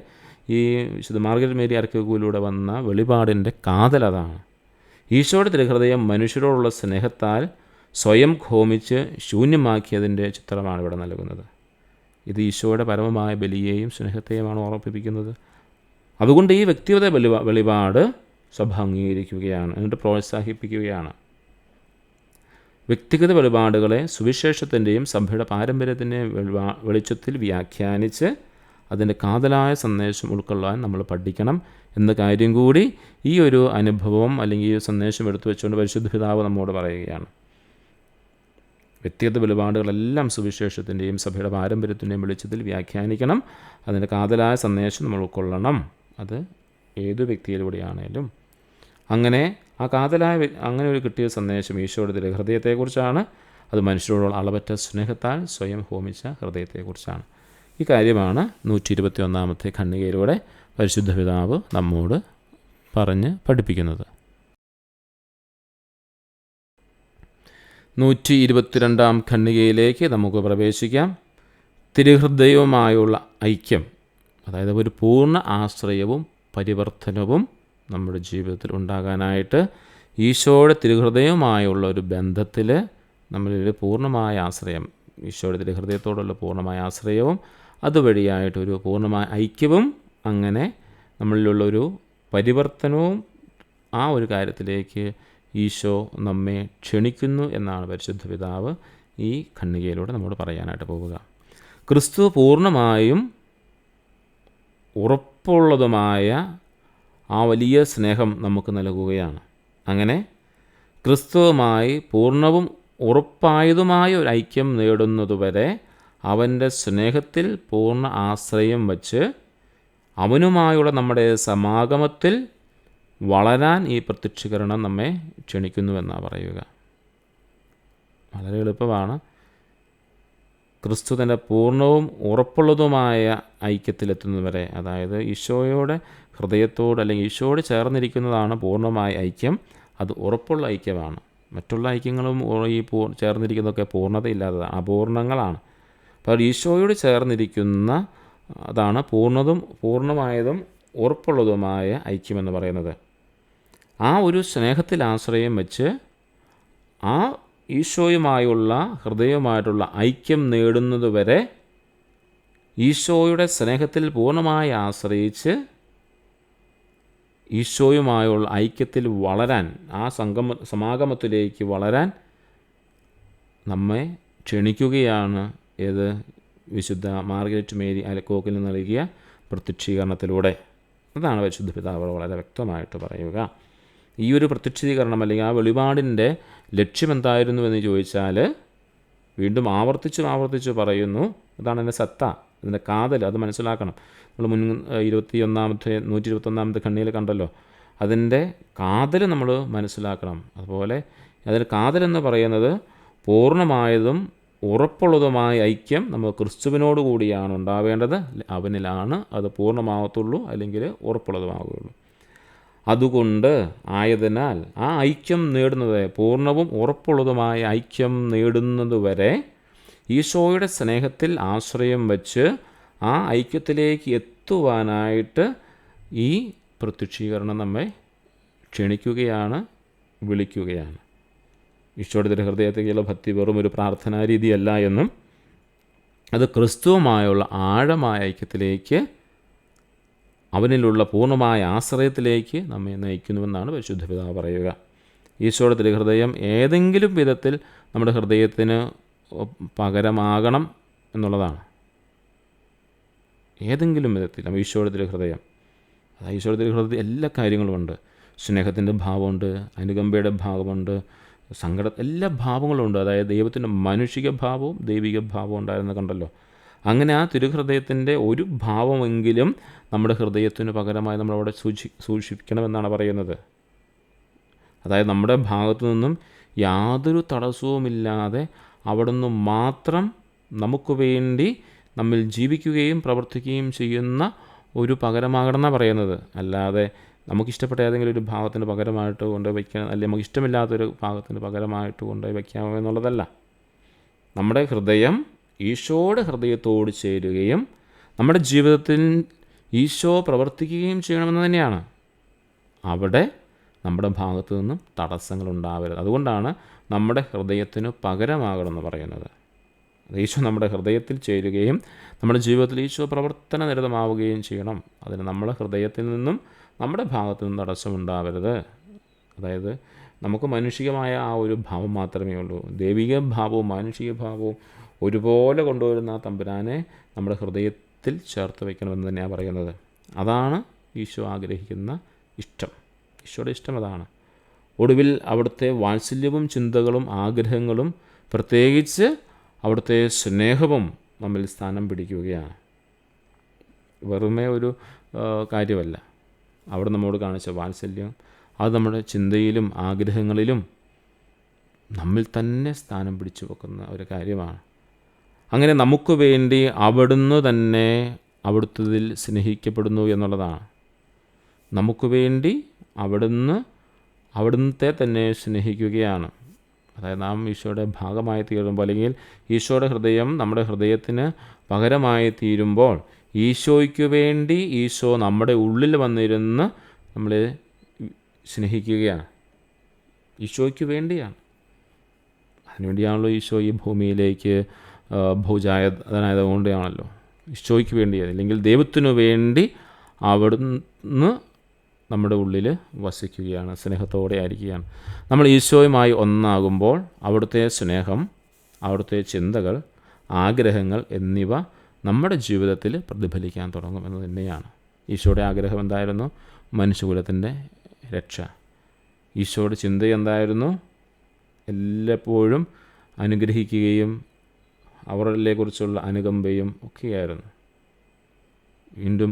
ഈ വിശുദ്ധ മാർഗരറ്റ് മേരി അർക്കോക്കിലൂടെ വന്ന വെളിപാടിൻ്റെ കാതൽ അതാണ്. ഈശോയുടെ തിരുഹൃദയം മനുഷ്യരോടുള്ള സ്നേഹത്താൽ സ്വയം ഹോമിച്ച് ശൂന്യമാക്കിയതിൻ്റെ ചിത്രമാണ് ഇവിടെ നൽകുന്നത്. ഇത് ഈശോയുടെ പരമമായ ബലിയെയും സ്നേഹത്തെയുമാണ് ഓർമ്മിപ്പിക്കുന്നത്. അതുകൊണ്ട് ഈ വ്യക്തിഗത വെളിപാട് സഭ അംഗീകരിക്കുകയാണ്, എന്നിട്ട് പ്രോത്സാഹിപ്പിക്കുകയാണ്. വ്യക്തിഗത വെളിപാടുകളെ സുവിശേഷത്തിൻ്റെയും സഭയുടെ പാരമ്പര്യത്തിൻ്റെയും വെളിച്ചത്തിൽ വ്യാഖ്യാനിച്ച് അതിൻ്റെ കാതലായ സന്ദേശം ഉൾക്കൊള്ളാൻ നമ്മൾ പഠിക്കണം എന്ന കാര്യം കൂടി ഈ ഒരു അനുഭവം അല്ലെങ്കിൽ ഈ സന്ദേശം എടുത്തു വെച്ചുകൊണ്ട് പരിശുദ്ധ പിതാവ് നമ്മോട് പറയുകയാണ്. വ്യക്തിഗത വെളിപാടുകളെല്ലാം സുവിശേഷത്തിൻ്റെയും സഭയുടെ പാരമ്പര്യത്തിൻ്റെയും വെളിച്ചത്തിൽ വ്യാഖ്യാനിക്കണം, അതിൻ്റെ കാതലായ സന്ദേശം നമ്മൾ ഉൾക്കൊള്ളണം, അത് ഏതു വ്യക്തിയിലൂടെയാണേലും. അങ്ങനെ ആ കാതലായ അങ്ങനെ ഒരു കിട്ടിയ സന്ദേശം ഈശോയുടെ തിരുഹൃദയത്തെക്കുറിച്ചാണ്. അത് മനുഷ്യരോടുള്ള അളവറ്റ സ്നേഹത്താൽ സ്വയം ഹോമിച്ച ഹൃദയത്തെക്കുറിച്ചാണ്. ഈ കാര്യമാണ് 121 ഖണ്ഡികയിലൂടെ പരിശുദ്ധ പിതാവ് നമ്മോട് പറഞ്ഞ് പഠിപ്പിക്കുന്നത്. 122 ഖണ്ഡികയിലേക്ക് നമുക്ക് പ്രവേശിക്കാം. തിരുഹൃദയവുമായുള്ള ഐക്യം, അതായത് ഒരു പൂർണ്ണ ആശ്രയവും പരിവർത്തനവും നമ്മുടെ ജീവിതത്തിൽ ഉണ്ടാകാനായിട്ട് ഈശോയുടെ തിരുഹൃദയവുമായുള്ള ഒരു ബന്ധത്തിൽ നമ്മളിൽ പൂർണ്ണമായ ആശ്രയം, ഈശോയുടെ തിരുഹൃദയത്തോടുള്ള പൂർണ്ണമായ ആശ്രയവും അതുവഴിയായിട്ടൊരു പൂർണ്ണമായ ഐക്യവും, അങ്ങനെ നമ്മളിലുള്ളൊരു പരിവർത്തനവും ആ ഒരു കാര്യത്തിലേക്ക് ഈശോ നമ്മെ ക്ഷണിക്കുന്നു എന്നാണ് പരിശുദ്ധ പിതാവ് ഈ ഖണ്ഡികയിലൂടെ നമ്മോട് പറയാനായിട്ട് പോവുക. ക്രിസ്തു പൂർണ്ണമായും ഉറപ്പുള്ളതുമായ ആ വലിയ സ്നേഹം നമുക്ക് നൽകുകയാണ്. അങ്ങനെ ക്രിസ്തുവുമായി പൂർണ്ണവും ഉറപ്പായതുമായ ഒരു ഐക്യം നേടുന്നതുവരെ അവൻ്റെ സ്നേഹത്തിൽ പൂർണ്ണ ആശ്രയം വച്ച് അവനുമായുള്ള നമ്മുടെ സമാഗമത്തിൽ വളരാൻ ഈ പ്രത്യക്ഷീകരണം നമ്മെ ക്ഷണിക്കുന്നുവെന്നാണ് പറയുക. വളരെ എളുപ്പമാണ്. ക്രിസ്തു തൻ്റെ പൂർണ്ണവും ഉറപ്പുള്ളതുമായ ഐക്യത്തിലെത്തുന്നവരെ, അതായത് ഈശോയുടെ ഹൃദയത്തോട് അല്ലെങ്കിൽ ഈശോയോട് ചേർന്നിരിക്കുന്നതാണ് പൂർണ്ണമായ ഐക്യം. അത് ഉറപ്പുള്ള ഐക്യമാണ്. മറ്റുള്ള ഐക്യങ്ങളും ഈ ചേർന്നിരിക്കുന്നതൊക്കെ പൂർണ്ണതയില്ലാത്തതാണ്, അപൂർണങ്ങളാണ്. അപ്പോൾ ഈശോയോട് ചേർന്നിരിക്കുന്ന അതാണ് പൂർണ്ണമായതും ഉറപ്പുള്ളതുമായ ഐക്യമെന്ന് പറയുന്നത്. ആ ഒരു സ്നേഹത്തിൽ ആശ്രയം വെച്ച് ആ ഈശോയുമായുള്ള ഹൃദയവുമായിട്ടുള്ള ഐക്യം നേടുന്നതുവരെ ഈശോയുടെ സ്നേഹത്തിൽ പൂർണ്ണമായി ആശ്രയിച്ച് ഈശോയുമായുള്ള ഐക്യത്തിൽ വളരാൻ, ആ സമാഗമത്തിലേക്ക് വളരാൻ നമ്മെ ക്ഷണിക്കുകയാണ് ഏത് വിശുദ്ധ മാർഗരറ്റ് മേരി അലക്കോക്കിൽ നൽകിയ പ്രത്യക്ഷീകരണത്തിലൂടെ. അതാണ് പരിശുദ്ധ പിതാവ് വളരെ വ്യക്തമായിട്ട് പറയുക. ഈ ഒരു പ്രത്യക്ഷീകരണം അല്ലെങ്കിൽ ആ വെളിപാടിൻ്റെ ലക്ഷ്യമെന്തായിരുന്നു എന്ന് ചോദിച്ചാൽ വീണ്ടും ആവർത്തിച്ച് പറയുന്നു. അതാണ് എൻ്റെ സത്ത, അതിൻ്റെ കാതൽ, അത് മനസ്സിലാക്കണം. നമ്മൾ 121 ഖണ്ഡികയിൽ കണ്ടല്ലോ, അതിൻ്റെ കാതൽ നമ്മൾ മനസ്സിലാക്കണം. അതുപോലെ അതിൻ്റെ കാതലെന്ന് പറയുന്നത് പൂർണ്ണമായതും ഉറപ്പുള്ളതുമായ ഐക്യം നമ്മൾ ക്രിസ്തുവിനോട് കൂടിയാണ് ഉണ്ടാവേണ്ടത്. അവനിലാണ് അത് പൂർണ്ണമാകത്തുള്ളൂ, അല്ലെങ്കിൽ ഉറപ്പുള്ളതുമാകുകയുള്ളൂ. അതുകൊണ്ട് ആയതിനാൽ ആ ഐക്യം നേടുന്നത്, പൂർണ്ണവും ഉറപ്പുള്ളതുമായ ഐക്യം നേടുന്നതുവരെ ഈശോയുടെ സ്നേഹത്തിൽ ആശ്രയം വച്ച് ആ ഐക്യത്തിലേക്ക് എത്തുവാനായിട്ട് ഈ പ്രത്യക്ഷീകരണം നമ്മെ ക്ഷണിക്കുകയാണ്, വിളിക്കുകയാണ്. ഈശോയുടെ തിരുഹൃദയത്തേക്കുള്ള ഭക്തി വെറും ഒരു പ്രാർത്ഥനാ രീതിയല്ല എന്നും അത് ക്രിസ്തുവുമായുള്ള ആഴമായ ഐക്യത്തിലേക്ക്, അവനിലുള്ള പൂർണ്ണമായ ആശ്രയത്തിലേക്ക് നമ്മെ നയിക്കുന്നുവെന്നാണ് പരിശുദ്ധ പിതാവ് പറയുക. ഈശോയുടെ തിരുഹൃദയം ഏതെങ്കിലും വിധത്തിൽ നമ്മുടെ ഹൃദയത്തിന് പകരമാകണം എന്നുള്ളതാണ്. ഏതെങ്കിലും വിധത്തിൽ ഈശോയുടെ തിരുഹൃദയം, അതായത് ഈശോയുടെ തിരുഹൃദയത്തിൽ എല്ലാ കാര്യങ്ങളുമുണ്ട്. സ്നേഹത്തിൻ്റെ ഭാവമുണ്ട്, അനുകമ്പയുടെ ഭാവമുണ്ട്, എല്ലാ ഭാവങ്ങളുണ്ട്. അതായത് ദൈവത്തിൻ്റെ മാനുഷിക ഭാവവും ദൈവിക ഭാവവും ഉണ്ടായിരുന്ന കണ്ടല്ലോ. അങ്ങനെ ആ തിരുഹൃദയത്തിൻ്റെ ഒരു ഭാവമെങ്കിലും നമ്മുടെ ഹൃദയത്തിന് പകരമായി നമ്മളവിടെ സൂക്ഷിക്കണമെന്നാണ് പറയുന്നത്. അതായത് നമ്മുടെ ഭാഗത്തു നിന്നും യാതൊരു തടസ്സവുമില്ലാതെ അവിടുന്ന് മാത്രം നമുക്ക് വേണ്ടി നമ്മിൽ ജീവിക്കുകയും പ്രവർത്തിക്കുകയും ചെയ്യുന്ന ഒരു പകരമാകണമെന്നാണ് പറയുന്നത്. അല്ലാതെ നമുക്കിഷ്ടപ്പെട്ട ഏതെങ്കിലും ഒരു ഭാഗത്തിന് പകരമായിട്ട് കൊണ്ടുപോയി വയ്ക്കാൻ, അല്ലെങ്കിൽ നമുക്ക് ഇഷ്ടമില്ലാത്തൊരു ഭാഗത്തിന് പകരമായിട്ട് കൊണ്ടുപോയി വയ്ക്കാമോ എന്നുള്ളതല്ല. നമ്മുടെ ഹൃദയം ഈശോയുടെ ഹൃദയത്തോട് ചേരുകയും നമ്മുടെ ജീവിതത്തിൽ ഈശോ പ്രവർത്തിക്കുകയും ചെയ്യണമെന്ന് തന്നെയാണ്. അവിടെ നമ്മുടെ ഭാഗത്തു നിന്നും തടസ്സങ്ങളുണ്ടാവരുത്. അതുകൊണ്ടാണ് നമ്മുടെ ഹൃദയത്തിന് പകരമാകണമെന്ന് പറയുന്നത്. ഈശോ നമ്മുടെ ഹൃദയത്തിൽ ചേരുകയും നമ്മുടെ ജീവിതത്തിൽ ഈശോ പ്രവർത്തന നിരതമാവുകയും ചെയ്യണം. അതിന് നമ്മുടെ ഹൃദയത്തിൽ നിന്നും നമ്മുടെ ഭാഗത്തു നിന്നും തടസ്സമുണ്ടാവരുത്. അതായത് നമുക്ക് മാനുഷികമായ ആ ഒരു ഭാവം മാത്രമേ ഉള്ളൂ. ദൈവിക ഭാവവും മാനുഷിക ഭാവവും ഒരുപോലെ കൊണ്ടുവരുന്ന ആ തമ്പുരാനെ നമ്മുടെ ഹൃദയത്തിൽ ചേർത്ത് വയ്ക്കണമെന്ന് തന്നെയാണ് പറയുന്നത്. അതാണ് ഈശോ ആഗ്രഹിക്കുന്ന ഇഷ്ടം. ഈശോയുടെ ഇഷ്ടം അതാണ്. ഒടുവിൽ അവിടുത്തെ വാത്സല്യവും ചിന്തകളും ആഗ്രഹങ്ങളും പ്രത്യേകിച്ച് അവിടുത്തെ സ്നേഹവും നമ്മിൽ സ്ഥാനം പിടിക്കുകയാണ്. വെറുമേ ഒരു കാര്യമല്ല. അവിടെ നമ്മോട് കാണിച്ച വാത്സല്യം അത് നമ്മുടെ ചിന്തയിലും ആഗ്രഹങ്ങളിലും നമ്മിൽ തന്നെ സ്ഥാനം പിടിച്ചു വെക്കുന്ന ഒരു കാര്യമാണ്. അങ്ങനെ നമുക്ക് വേണ്ടി അവിടുന്ന് തന്നെ അവിടുത്തതിൽ സ്നേഹിക്കപ്പെടുന്നു എന്നുള്ളതാണ്. നമുക്ക് വേണ്ടി അവിടുത്തെ തന്നെ സ്നേഹിക്കുകയാണ്. അതായത് നാം ഈശോയുടെ ഭാഗമായി തീരുമ്പോൾ, അല്ലെങ്കിൽ ഈശോയുടെ ഹൃദയം നമ്മുടെ ഹൃദയത്തിന് പകരമായി തീരുമ്പോൾ, ഈശോയ്ക്ക് വേണ്ടി ഈശോ നമ്മുടെ ഉള്ളിൽ വന്നിരുന്ന് നമ്മളെ സ്നേഹിക്കുകയാണ്. ഈശോയ്ക്ക് വേണ്ടിയാണ്. അതിനുവേണ്ടിയാണല്ലോ ഈശോ ഈ ഭൂമിയിലേക്ക് ഭൗജാതനായതുകൊണ്ടാണല്ലോ ഈശോയ്ക്ക് വേണ്ടി, അല്ലെങ്കിൽ ദൈവത്തിനു വേണ്ടി അവിടുന്ന് നമ്മുടെ ഉള്ളിൽ വസിക്കുകയാണ്, സ്നേഹത്തോടെ ആയിരിക്കുകയാണ്. നമ്മൾ ഈശോയുമായി ഒന്നാകുമ്പോൾ അവിടുത്തെ സ്നേഹം, അവിടുത്തെ ചിന്തകൾ, ആഗ്രഹങ്ങൾ എന്നിവ നമ്മുടെ ജീവിതത്തിൽ പ്രതിഫലിക്കാൻ തുടങ്ങും എന്ന് തന്നെയാണ്. ഈശോയുടെ ആഗ്രഹം എന്തായിരുന്നു? മനുഷ്യകുലത്തിൻ്റെ രക്ഷ. ഈശോയുടെ ചിന്ത എന്തായിരുന്നു? എല്ലായ്പ്പോഴും അനുഗ്രഹിക്കുകയും അവരിലെക്കുറിച്ചുള്ള അനുകമ്പയും ഒക്കെയായിരുന്നു. വീണ്ടും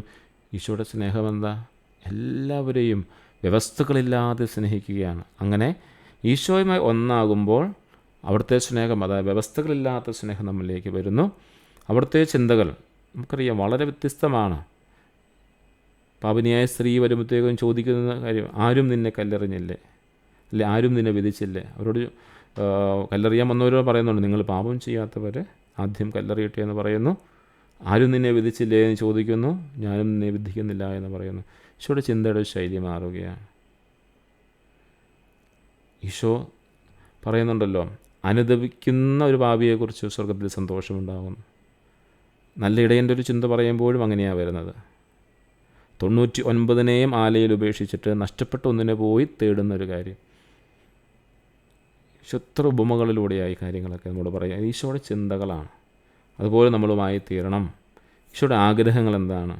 ഈശോയുടെ സ്നേഹം എന്താ? എല്ലാവരെയും വ്യവസ്ഥകളില്ലാതെ സ്നേഹിക്കുകയാണ്. അങ്ങനെ ഈശോയുമായി ഒന്നാകുമ്പോൾ അവിടുത്തെ സ്നേഹം, അതായത് വ്യവസ്ഥകളില്ലാത്ത സ്നേഹം നമ്മളിലേക്ക് വരുന്നു. അവിടുത്തെ ചിന്തകൾ നമുക്കറിയാം വളരെ വ്യത്യസ്തമാണ്. പാപിനിയായ സ്ത്രീ വരുമ്പോഴത്തേക്കും ചോദിക്കുന്ന കാര്യം, ആരും നിന്നെ കല്ലെറിഞ്ഞില്ലേ, അല്ലെ ആരും നിന്നെ വിധിച്ചില്ലേ? അവരോട് കല്ലെറിയാൻ വന്നവരോട് പറയുന്നുണ്ട്, നിങ്ങൾ പാപം ചെയ്യാത്തവർ ആദ്യം കല്ലെറിയട്ടെ എന്ന് പറയുന്നു. ആരും നിന്നെ വിധിച്ചില്ലേ എന്ന് ചോദിക്കുന്നു, ഞാനും നിന്നെ വിധിക്കുന്നില്ല എന്ന് പറയുന്നു. ഈശോയുടെ ചിന്തയുടെ ശൈലി മാറുകയാണ്. ഈശോ പറയുന്നുണ്ടല്ലോ, അനുദപിക്കുന്ന ഒരു പാപിയെക്കുറിച്ച് സ്വർഗത്തിൽ സന്തോഷമുണ്ടാകുന്നു. നല്ല ഇടയൻ്റെ ഒരു ചിന്ത പറയുമ്പോഴും അങ്ങനെയാണ് വരുന്നത്. 99 ആലയിൽ ഉപേക്ഷിച്ചിട്ട് നഷ്ടപ്പെട്ട ഒന്നിനെ പോയി തേടുന്നൊരു കാര്യം. എത്ര ഉപമകളിലൂടെയായി കാര്യങ്ങളൊക്കെ നമ്മോട് പറയാം. ഈശോയുടെ ചിന്തകളാണ്. അതുപോലെ നമ്മളുമായി തീരണം. ഈശോയുടെ ആഗ്രഹങ്ങൾ എന്താണ്?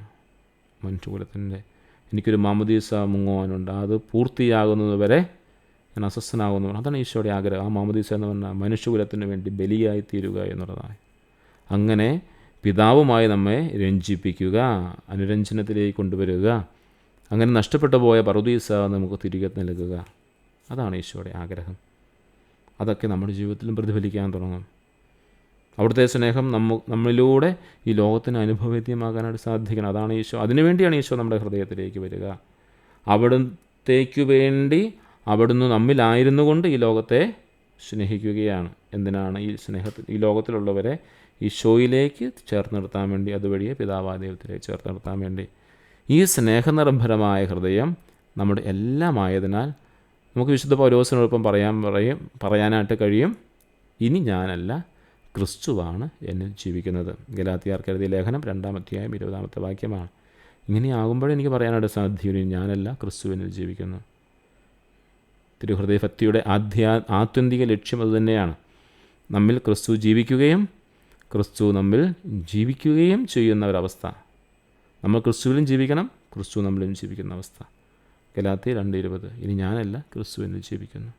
മനുഷ്യകുലത്തിൻ്റെ എനിക്കൊരു മാമോദീസ മുങ്ങുവാനുണ്ട്, അത് പൂർത്തിയാകുന്നത് വരെ ഞാൻ അസ്വസ്ഥനാകുന്നു. അതാണ് ഈശോയുടെ ആഗ്രഹം. ആ മാമോദീസ എന്ന് പറഞ്ഞാൽ മനുഷ്യകുലത്തിന് വേണ്ടി ബലിയായി തീരുക എന്നുള്ളതാണ്. അങ്ങനെ പിതാവുമായി നമ്മെ രഞ്ജിപ്പിക്കുക, അനുരഞ്ജനത്തിലേക്ക് കൊണ്ടുവരിക, അങ്ങനെ നഷ്ടപ്പെട്ടു പോയ പറുദീസ നമുക്ക് തിരികെ നൽകുക. അതാണ് ഈശോയുടെ ആഗ്രഹം. അതൊക്കെ നമ്മുടെ ജീവിതത്തിലും പ്രതിഫലിക്കാൻ തുടങ്ങും. അവിടുത്തെ സ്നേഹം നമ്മളിലൂടെ ഈ ലോകത്തിന് അനുഭവവേദ്യമാകാനായിട്ട് സാധിക്കണം. അതാണ് ഈശോ. അതിനുവേണ്ടിയാണ് ഈശോ നമ്മുടെ ഹൃദയത്തിലേക്ക് വരിക. അവിടുത്തേക്ക് വേണ്ടി അവിടുന്ന് നമ്മിലായിരുന്നു കൊണ്ട് ഈ ലോകത്തെ സ്നേഹിക്കുകയാണ്. എന്തിനാണ്? ഈ ലോകത്തിലുള്ളവരെ ഈശോയിലേക്ക് ചേർത്ത് നിർത്താൻ വേണ്ടി, അതുവഴിയെ പിതാവായ ദൈവത്തിലേക്ക് ചേർത്ത് നിർത്താൻ വേണ്ടി. ഈ സ്നേഹനിർഭരമായ ഹൃദയം നമ്മുടെ എല്ലാമായതിനാൽ നമുക്ക് വിശുദ്ധ പൗലോസിനോടൊപ്പം പറയാനായിട്ട് കഴിയും, ഇനി ഞാനല്ല, ക്രിസ്തുവാണ് എന്നിൽ ജീവിക്കുന്നത്. ഗലാത്യർക്ക് എഴുതിയ ലേഖനം 2-ാം അധ്യായം 20-ാമത്തെ വാക്യമാണ്. ഇങ്ങനെയാകുമ്പോഴേ എനിക്ക് പറയാനായിട്ട് സാധിക്കും, ഇനി ഞാനല്ല, ക്രിസ്തു എന്നിൽ ജീവിക്കുന്നു. തിരുഹൃദയഭക്തിയുടെ ആത്യന്തിക ലക്ഷ്യം അതുതന്നെയാണ്. നമ്മിൽ ക്രിസ്തു ജീവിക്കുകയും ക്രിസ്തു നമ്മിൽ ജീവിക്കുകയും ചെയ്യുന്ന ഒരവസ്ഥ. നമ്മൾ ക്രിസ്തുവിലും ജീവിക്കണം, ക്രിസ്തു നമ്മിലും ജീവിക്കുന്ന അവസ്ഥ. ഗലാത്യർ 2:20. ഇനി ഞാനല്ല, ക്രിസ്തു എന്നിൽ ജീവിക്കുന്നു.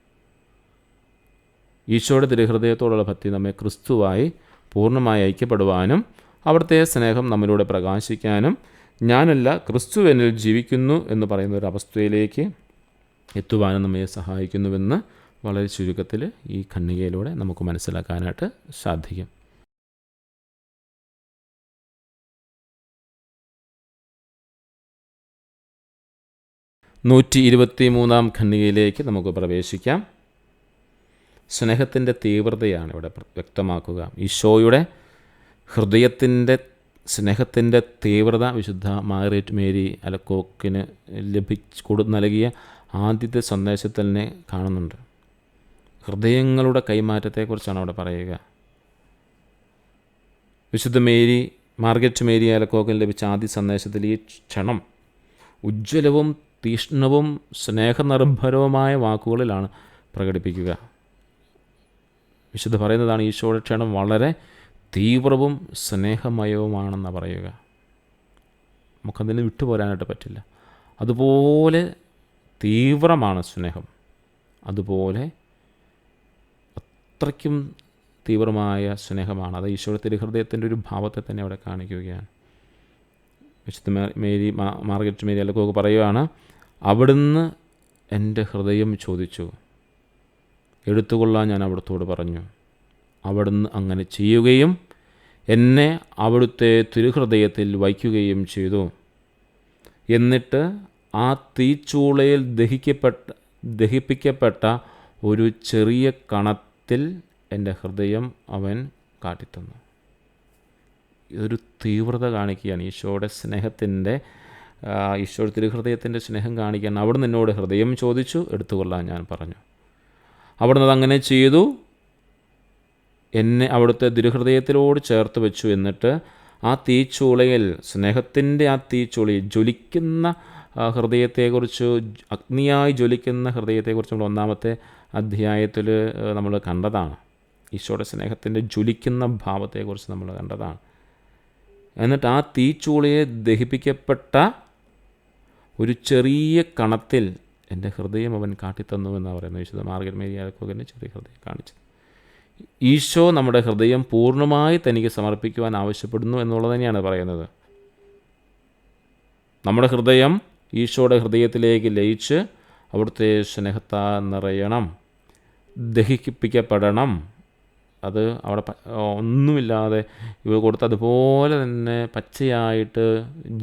ഈശോയുടെ തിരുഹൃദയത്തോടുള്ള ഭക്തി നമ്മെ ക്രിസ്തുവായി പൂർണ്ണമായി ഐക്യപ്പെടുവാനും അവിടുത്തെ സ്നേഹം നമ്മിലൂടെ പ്രകാശിക്കാനും ഞാനല്ല, ക്രിസ്തു എന്നിൽ ജീവിക്കുന്നു എന്ന് പറയുന്ന ഒരു അവസ്ഥയിലേക്ക് എത്തുവാനും നമ്മെ സഹായിക്കുന്നുവെന്ന് വളരെ ചുരുക്കത്തിൽ ഈ ഖണ്ഡികയിലൂടെ നമുക്ക് മനസ്സിലാക്കാനായിട്ട് സാധിക്കും. നൂറ്റി 23-ാം ഖണ്ഡികയിലേക്ക് നമുക്ക് പ്രവേശിക്കാം. സ്നേഹത്തിൻ്റെ തീവ്രതയാണ് ഇവിടെ വ്യക്തമാക്കുക. ഈശോയുടെ ഹൃദയത്തിൻ്റെ സ്നേഹത്തിൻ്റെ തീവ്രത വിശുദ്ധ മാർഗരറ്റ് മേരി അലക്കോക്കിന് നൽകിയ ആദ്യത്തെ സന്ദേശത്തിൽ തന്നെ കാണുന്നുണ്ട്. ഹൃദയങ്ങളുടെ കൈമാറ്റത്തെക്കുറിച്ചാണ് അവിടെ പറയുക. വിശുദ്ധ മാർഗരറ്റ് മേരി അലക്കോക്കിന് ലഭിച്ച ആദ്യ സന്ദേശത്തിൽ ഈ ക്ഷണം ഉജ്ജ്വലവും തീഷ്ണവും സ്നേഹനിർഭരവുമായ വാക്കുകളിലാണ് പ്രകടിപ്പിക്കുക. വിശുദ്ധ പറയുന്നതാണ് ഈശോയുടെ ക്ഷണം വളരെ തീവ്രവും സ്നേഹമയവുമാണെന്ന് പറയുക. നമുക്കതിന് വിട്ടുപോരാനായിട്ട് പറ്റില്ല. അതുപോലെ തീവ്രമാണ് സ്നേഹം. അതുപോലെ അത്രയ്ക്കും തീവ്രമായ സ്നേഹമാണ്. അത് ഈശോയുടെ തിരുഹൃദയത്തിൻ്റെ ഒരു ഭാവത്തെ തന്നെ അവിടെ കാണിക്കുകയാണ്. വിശുദ്ധ മാർഗരറ്റ് മേരി അലക്കോക്ക് പറയുകയാണ്, അവിടുന്ന് എൻ്റെ ഹൃദയം ചോദിച്ചു, എടുത്തുകൊള്ളാൻ ഞാൻ അവിടുത്തോട് പറഞ്ഞു. അവിടുന്ന് അങ്ങനെ ചെയ്യുകയും എന്നെ അവിടുത്തെ തിരുഹൃദയത്തിൽ വയ്ക്കുകയും ചെയ്തു. എന്നിട്ട് ആ തീച്ചൂളയിൽ ദഹിപ്പിക്കപ്പെട്ട ഒരു ചെറിയ കണത്തിൽ എൻ്റെ ഹൃദയം അവൻ കാട്ടിത്തന്നു. ഇതൊരു തീവ്രത കാണിക്കുകയാണ്. ഈശോയുടെ സ്നേഹത്തിൻ്റെ ഈശോയുടെ തിരുഹൃദയത്തിൻ്റെ സ്നേഹം കാണിക്കാൻ അവിടുന്ന് എന്നോട് ഹൃദയം ചോദിച്ചു, എടുത്തുകൊള്ളാൻ ഞാൻ പറഞ്ഞു. അവിടുന്ന് അതങ്ങനെ ചെയ്തു, എന്നെ അവിടുത്തെ തിരുഹൃദയത്തിലോട് ചേർത്ത് വെച്ചു. എന്നിട്ട് ആ തീച്ചൂളയിൽ, സ്നേഹത്തിൻ്റെ ആ തീച്ചൂളയിൽ ജ്വലിക്കുന്ന ഹൃദയത്തെക്കുറിച്ച്, അഗ്നിയായി ജ്വലിക്കുന്ന ഹൃദയത്തെക്കുറിച്ച് നമ്മൾ 1-ാമത്തെ അധ്യായത്തിൽ നമ്മൾ കണ്ടതാണ്. ഈശോയുടെ സ്നേഹത്തിൻ്റെ ജ്വലിക്കുന്ന ഭാവത്തെക്കുറിച്ച് നമ്മൾ കണ്ടതാണ്. എന്നിട്ട് ആ തീച്ചൂളയെ ദഹിപ്പിക്കപ്പെട്ട ഒരു ചെറിയ കണത്തിൽ എൻ്റെ ഹൃദയം അവൻ കാട്ടിത്തന്നു എന്നാണ് പറയുന്നത്. വിശുദ്ധ മാർഗരറ്റ് മേരി അലക്കോക്കിൻ്റെ ചെറിയ ഹൃദയം കാണിച്ചത്. ഈശോ നമ്മുടെ ഹൃദയം പൂർണ്ണമായി തനിക്ക് സമർപ്പിക്കുവാൻ ആവശ്യപ്പെടുന്നു എന്നുള്ളത് തന്നെയാണ് പറയുന്നത്. നമ്മുടെ ഹൃദയം ഈശോയുടെ ഹൃദയത്തിലേക്ക് ലയിച്ച് അവിടുത്തെ സ്നേഹത്താൽ നിറയണം, ദഹിപ്പിക്കപ്പെടണം. അത് അവിടെ ഒന്നുമില്ലാതെ ഇവ കൊടുത്ത് അതുപോലെ തന്നെ പച്ചയായിട്ട്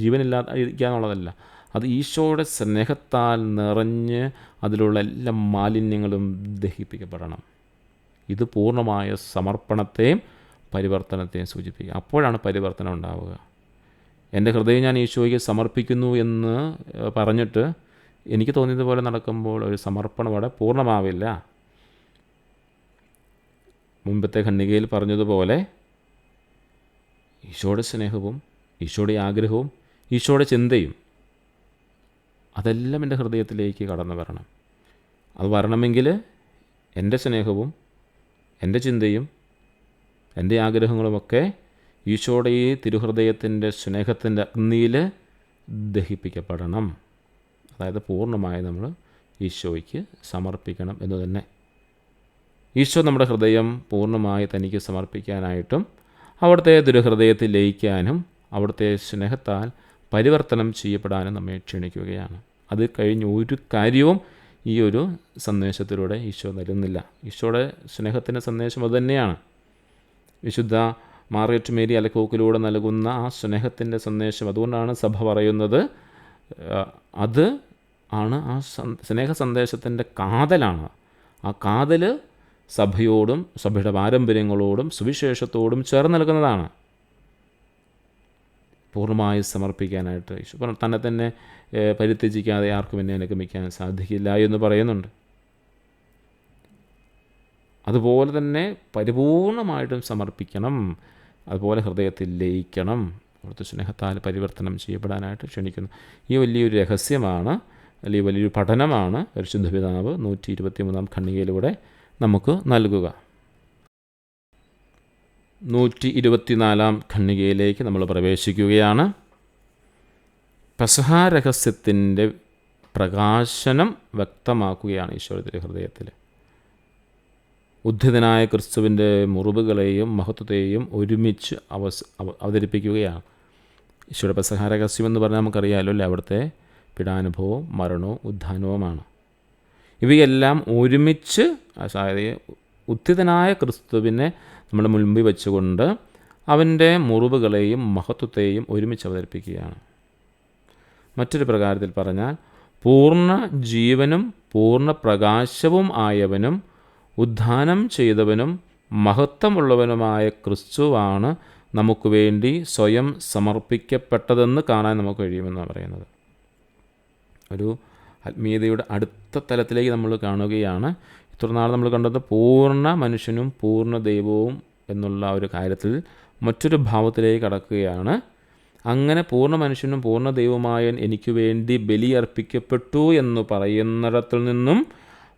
ജീവനില്ലാതെ ഇരിക്കുക എന്നുള്ളതല്ല. അത് ഈശോയുടെ സ്നേഹത്താൽ നിറഞ്ഞ് അതിലുള്ള എല്ലാ മാലിന്യങ്ങളും ദഹിപ്പിക്കപ്പെടണം. ഇത് പൂർണ്ണമായ സമർപ്പണത്തെയും പരിവർത്തനത്തെയും സൂചിപ്പിക്കുക. അപ്പോഴാണ് പരിവർത്തനം ഉണ്ടാവുക. എൻ്റെ ഹൃദയം ഞാൻ ഈശോയ്ക്ക് സമർപ്പിക്കുന്നു എന്ന് പറഞ്ഞിട്ട് എനിക്ക് തോന്നിയതുപോലെ നടക്കുമ്പോൾ ഒരു സമർപ്പണം അവിടെ പൂർണ്ണമാവില്ല. മുമ്പത്തെ ഖണ്ഡികയിൽ പറഞ്ഞതുപോലെ ഈശോയുടെ സ്നേഹവും ഈശോയുടെ ആഗ്രഹവും ഈശോയുടെ ചിന്തയും അതെല്ലാം എൻ്റെ ഹൃദയത്തിലേക്ക് കടന്നു വരണം. അത് വരണമെങ്കിൽ എൻ്റെ സ്നേഹവും എൻ്റെ ചിന്തയും എൻ്റെ ആഗ്രഹങ്ങളുമൊക്കെ ഈശോയുടെ ഈ തിരുഹൃദയത്തിൻ്റെ സ്നേഹത്തിൻ്റെ അഗ്നിയിൽ ദഹിപ്പിക്കപ്പെടണം. അതായത് പൂർണ്ണമായി നമ്മൾ ഈശോയ്ക്ക് സമർപ്പിക്കണം എന്ന് തന്നെ. ഈശോ നമ്മുടെ ഹൃദയം പൂർണ്ണമായി തനിക്ക് സമർപ്പിക്കാനായിട്ടും അവിടുത്തെ തിരുഹൃദയത്തിൽ ലയിക്കാനും അവിടുത്തെ സ്നേഹത്താൽ പരിവർത്തനം ചെയ്യപ്പെടാനും നമ്മെ ക്ഷണിക്കുകയാണ്. അത് കഴിഞ്ഞ് ഒരു കാര്യവും ഈ ഒരു സന്ദേശത്തിലൂടെ ഈശോ നൽകുന്നില്ല. ഈശോയുടെ സ്നേഹത്തിൻ്റെ സന്ദേശം അതുതന്നെയാണ്. വിശുദ്ധ മാർഗരറ്റ് മേരി അലക്കോക്കിലൂടെ നൽകുന്ന ആ സ്നേഹത്തിൻ്റെ സന്ദേശം. അതുകൊണ്ടാണ് സഭ പറയുന്നത് അത് ആണ് ആ സ്നേഹ സന്ദേശത്തിൻ്റെ കാതലാണ്. ആ കാതൽ സഭയോടും സഭയുടെ പാരമ്പര്യങ്ങളോടും സുവിശേഷത്തോടും ചേർന്ന് നിൽക്കുന്നതാണ്. പൂർണ്ണമായി സമർപ്പിക്കാനായിട്ട് ഈശോ തന്നെ പരിത്യജിക്കാതെ ആർക്കും എന്നെ അനുഗമിക്കാൻ സാധിക്കില്ല എന്ന് പറയുന്നുണ്ട്. അതുപോലെ തന്നെ പരിപൂർണമായിട്ടും സമർപ്പിക്കണം. അതുപോലെ ഹൃദയത്തിൽ ലയിക്കണം. അവിടുത്തെ സ്നേഹത്താൽ പരിവർത്തനം ചെയ്യപ്പെടാനായിട്ട് ക്ഷണിക്കുന്നു. ഈ വലിയൊരു രഹസ്യമാണ്, അല്ലെങ്കിൽ വലിയൊരു പഠനമാണ് പരിശുദ്ധ പിതാവ് 123-ാം ഖണ്ഡികയിലൂടെ നമുക്ക് നൽകുക. 124-ാം ഖണ്ഡികയിലേക്ക് നമ്മൾ പ്രവേശിക്കുകയാണ്. പെസഹ രഹസ്യത്തിൻ്റെ പ്രകാശനം വ്യക്തമാക്കുകയാണ് ഈശോയുടെ ഹൃദയത്തിൽ. ഉദ്ധിതനായ ക്രിസ്തുവിൻ്റെ മുറിവുകളെയും മഹത്വത്തെയും ഒരുമിച്ച് അവതരിപ്പിക്കുകയാണ്. ഈശോയുടെ പെസഹ രഹസ്യം എന്ന് പറഞ്ഞാൽ നമുക്കറിയാമല്ലോ അല്ലേ, അവിടുത്തെ പീഡാനുഭവവും മരണവും ഉത്ഥാനവുമാണ്. ഇവയെല്ലാം ഒരുമിച്ച് അതായത് ഉത്ഥിതനായ ക്രിസ്തുവിനെ നമ്മുടെ മുൻപിൽ വെച്ചുകൊണ്ട് അവൻ്റെ മുറിവുകളെയും മഹത്വത്തെയും ഒരുമിച്ച് അവതരിപ്പിക്കുകയാണ്. മറ്റൊരു പ്രകാരത്തിൽ പറഞ്ഞാൽ, പൂർണ്ണ ജീവനും പൂർണ്ണ പ്രകാശവും ആയവനും ഉദ്ധാനം ചെയ്തവനും മഹത്വമുള്ളവനുമായ ക്രിസ്തുവാണ് നമുക്ക് വേണ്ടി സ്വയം സമർപ്പിക്കപ്പെട്ടതെന്ന് കാണാൻ നമുക്ക് കഴിയുമെന്നാണ് പറയുന്നത്. ഒരു ആത്മീയതയുടെ അടുത്ത തലത്തിലേക്ക് നമ്മൾ കാണുകയാണ്. ഇത്ര നാൾ നമ്മൾ കണ്ടത് പൂർണ്ണ മനുഷ്യനും പൂർണ്ണ ദൈവവും എന്നുള്ള ഒരു കാര്യത്തിൽ മറ്റൊരു ഭാവത്തിലേക്ക് കടക്കുകയാണ്. അങ്ങനെ പൂർണ്ണ മനുഷ്യനും പൂർണ്ണ ദൈവമായ എനിക്ക് വേണ്ടി ബലിയർപ്പിക്കപ്പെട്ടു എന്ന് പറയുന്നിടത്തിൽ നിന്നും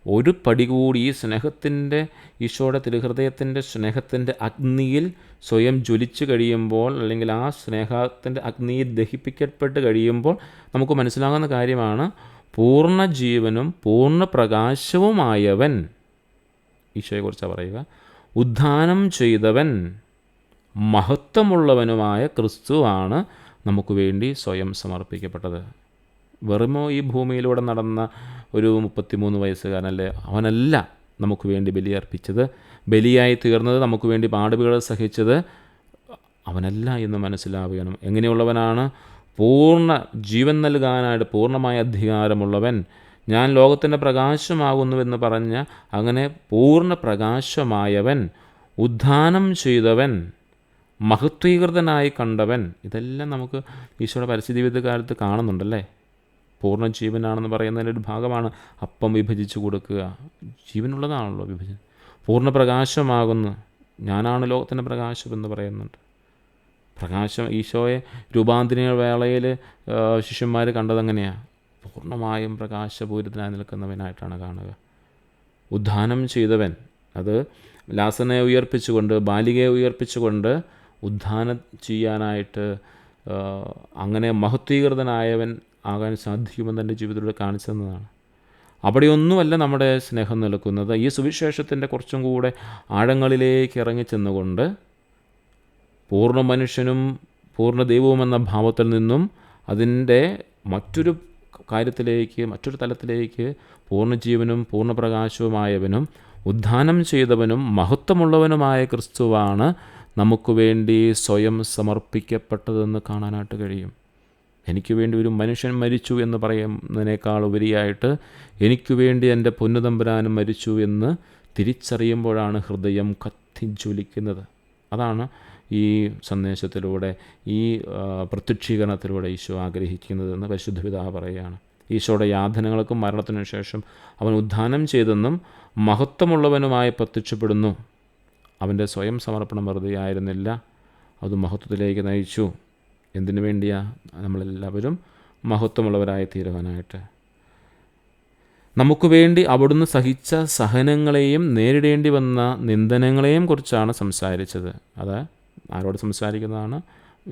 ഒരു പടി കൂടി ഈ സ്നേഹത്തിൻ്റെ, ഈശോയുടെ തിരുഹൃദയത്തിൻ്റെ സ്നേഹത്തിൻ്റെ അഗ്നിയിൽ സ്വയം ജ്വലിച്ച് കഴിയുമ്പോൾ, അല്ലെങ്കിൽ ആ സ്നേഹത്തിൻ്റെ അഗ്നിയിൽ ദഹിപ്പിക്കപ്പെട്ട് കഴിയുമ്പോൾ നമുക്ക് മനസ്സിലാകുന്ന കാര്യമാണ്, പൂർണ്ണ ജീവനും പൂർണ്ണ പ്രകാശവുമായവൻ, ഈശോയെക്കുറിച്ചാണ് പറയുക, ഉദ്ധാനം ചെയ്തവൻ മഹത്വമുള്ളവനുമായ ക്രിസ്തുവാണ് നമുക്ക് വേണ്ടി സ്വയം സമർപ്പിക്കപ്പെട്ടത്. വെറുമോ ഈ ഭൂമിയിലൂടെ നടന്ന ഒരു 33 വയസ്സുകാരനല്ലേ, അവനല്ല നമുക്ക് വേണ്ടി ബലിയർപ്പിച്ചത്, ബലിയായി തീർന്നത്, നമുക്ക് വേണ്ടി പാടുപീടുകൾ സഹിച്ചത് അവനല്ല എന്ന് മനസ്സിലാവുകയാണ്. എങ്ങനെയുള്ളവനാണ്? പൂർണ്ണ ജീവൻ നൽകാനായിട്ട് പൂർണ്ണമായ അധികാരമുള്ളവൻ, ഞാൻ ലോകത്തിൻ്റെ പ്രകാശമാകുന്നുവെന്ന് പറഞ്ഞ അങ്ങനെ പൂർണ്ണ പ്രകാശമായവൻ, ഉദ്ധാനം ചെയ്തവൻ, മഹത്വീകൃതനായി കണ്ടവൻ. ഇതെല്ലാം നമുക്ക് ഈശോയുടെ പരസ്യജീവിതകാലത്ത് കാണുന്നുണ്ടല്ലേ. പൂർണ്ണ ജീവനാണെന്ന് പറയുന്നതിൻ്റെ ഒരു ഭാഗമാണ് അപ്പം വിഭജിച്ച് കൊടുക്കുക. ജീവനുള്ളതാണല്ലോ വിഭജനം. പൂർണ്ണ പ്രകാശമാകുന്നു, ഞാനാണ് ലോകത്തിൻ്റെ പ്രകാശം എന്ന് പറയുന്നുണ്ട്. പ്രകാശം ഈശോയെ രൂപാന്തരീയ വേളയിൽ ശിഷ്യന്മാർ കണ്ടതെങ്ങനെയാണ്? പൂർണ്ണമായും പ്രകാശപൂരിതനായി നിൽക്കുന്നവനായിട്ടാണ് കാണുക. ഉദ്ധാനം ചെയ്തവൻ, അത് ലാസറിനെ ഉയർപ്പിച്ചുകൊണ്ട്, ബാലികയെ ഉയർപ്പിച്ചുകൊണ്ട് ഉദ്ധാനം ചെയ്യാനായിട്ട് അങ്ങനെ മഹത്വീകൃതനായവൻ ആകാൻ സാധിക്കുമെന്ന് എൻ്റെ ജീവിതത്തിലൂടെ കാണിച്ചു തന്നതാണ്. അവിടെയൊന്നുമല്ല നമ്മുടെ സ്നേഹം നിൽക്കുന്നത്. ഈ സുവിശേഷത്തിൻ്റെ കുറച്ചും കൂടെ ആഴങ്ങളിലേക്ക് ഇറങ്ങിച്ചെന്നുകൊണ്ട് പൂർണ്ണ മനുഷ്യനും പൂർണ്ണ ദൈവവുമെന്ന ഭാവത്തിൽ നിന്നും അതിൻ്റെ മറ്റൊരു കാര്യത്തിലേക്ക്, മറ്റൊരു തലത്തിലേക്ക്, പൂർണ്ണജീവനും പൂർണ്ണപ്രകാശവുമായവനും ഉദ്ധാനം ചെയ്തവനും മഹത്വമുള്ളവനുമായ ക്രിസ്തുവാണ് നമുക്ക് വേണ്ടി സ്വയം സമർപ്പിക്കപ്പെട്ടതെന്ന് കാണാനായിട്ട് കഴിയും. എനിക്ക് വേണ്ടി ഒരു മനുഷ്യൻ മരിച്ചു എന്ന് പറയുന്നതിനേക്കാൾ ഉപരിയായിട്ട് എനിക്ക് വേണ്ടി എൻ്റെ പൊന്നുതമ്പുരാനും മരിച്ചു എന്ന് തിരിച്ചറിയുമ്പോഴാണ് ഹൃദയം കത്തിജ്വലിക്കുന്നത്. അതാണ് ഈ സന്ദേശത്തിലൂടെ, ഈ പ്രത്യക്ഷീകരണത്തിലൂടെ ഈശോ ആഗ്രഹിക്കുന്നതെന്ന് പരിശുദ്ധ പിതാവ് പറയുകയാണ്. ഈശോയുടെ യാതനകൾക്കും മരണത്തിനു ശേഷം അവൻ ഉദ്ധാനം ചെയ്തെന്നും മഹത്വമുള്ളവനുമായി പ്രത്യക്ഷപ്പെടുന്നു. അവൻ്റെ സ്വയം സമർപ്പണം വെറുതെ ആയിരുന്നില്ല, അത് മഹത്വത്തിലേക്ക് നയിച്ചു. എന്തിനു വേണ്ടിയാ? നമ്മളെല്ലാവരും മഹത്വമുള്ളവരായി തീരുവാനായിട്ട്. നമുക്ക് വേണ്ടി അവിടുന്ന് സഹിച്ച സഹനങ്ങളെയും നേരിടേണ്ടി വന്ന നിന്ദനങ്ങളെയും കുറിച്ചാണ് സംസാരിച്ചത്. അത് ആരോട് സംസാരിക്കുന്നതാണ്?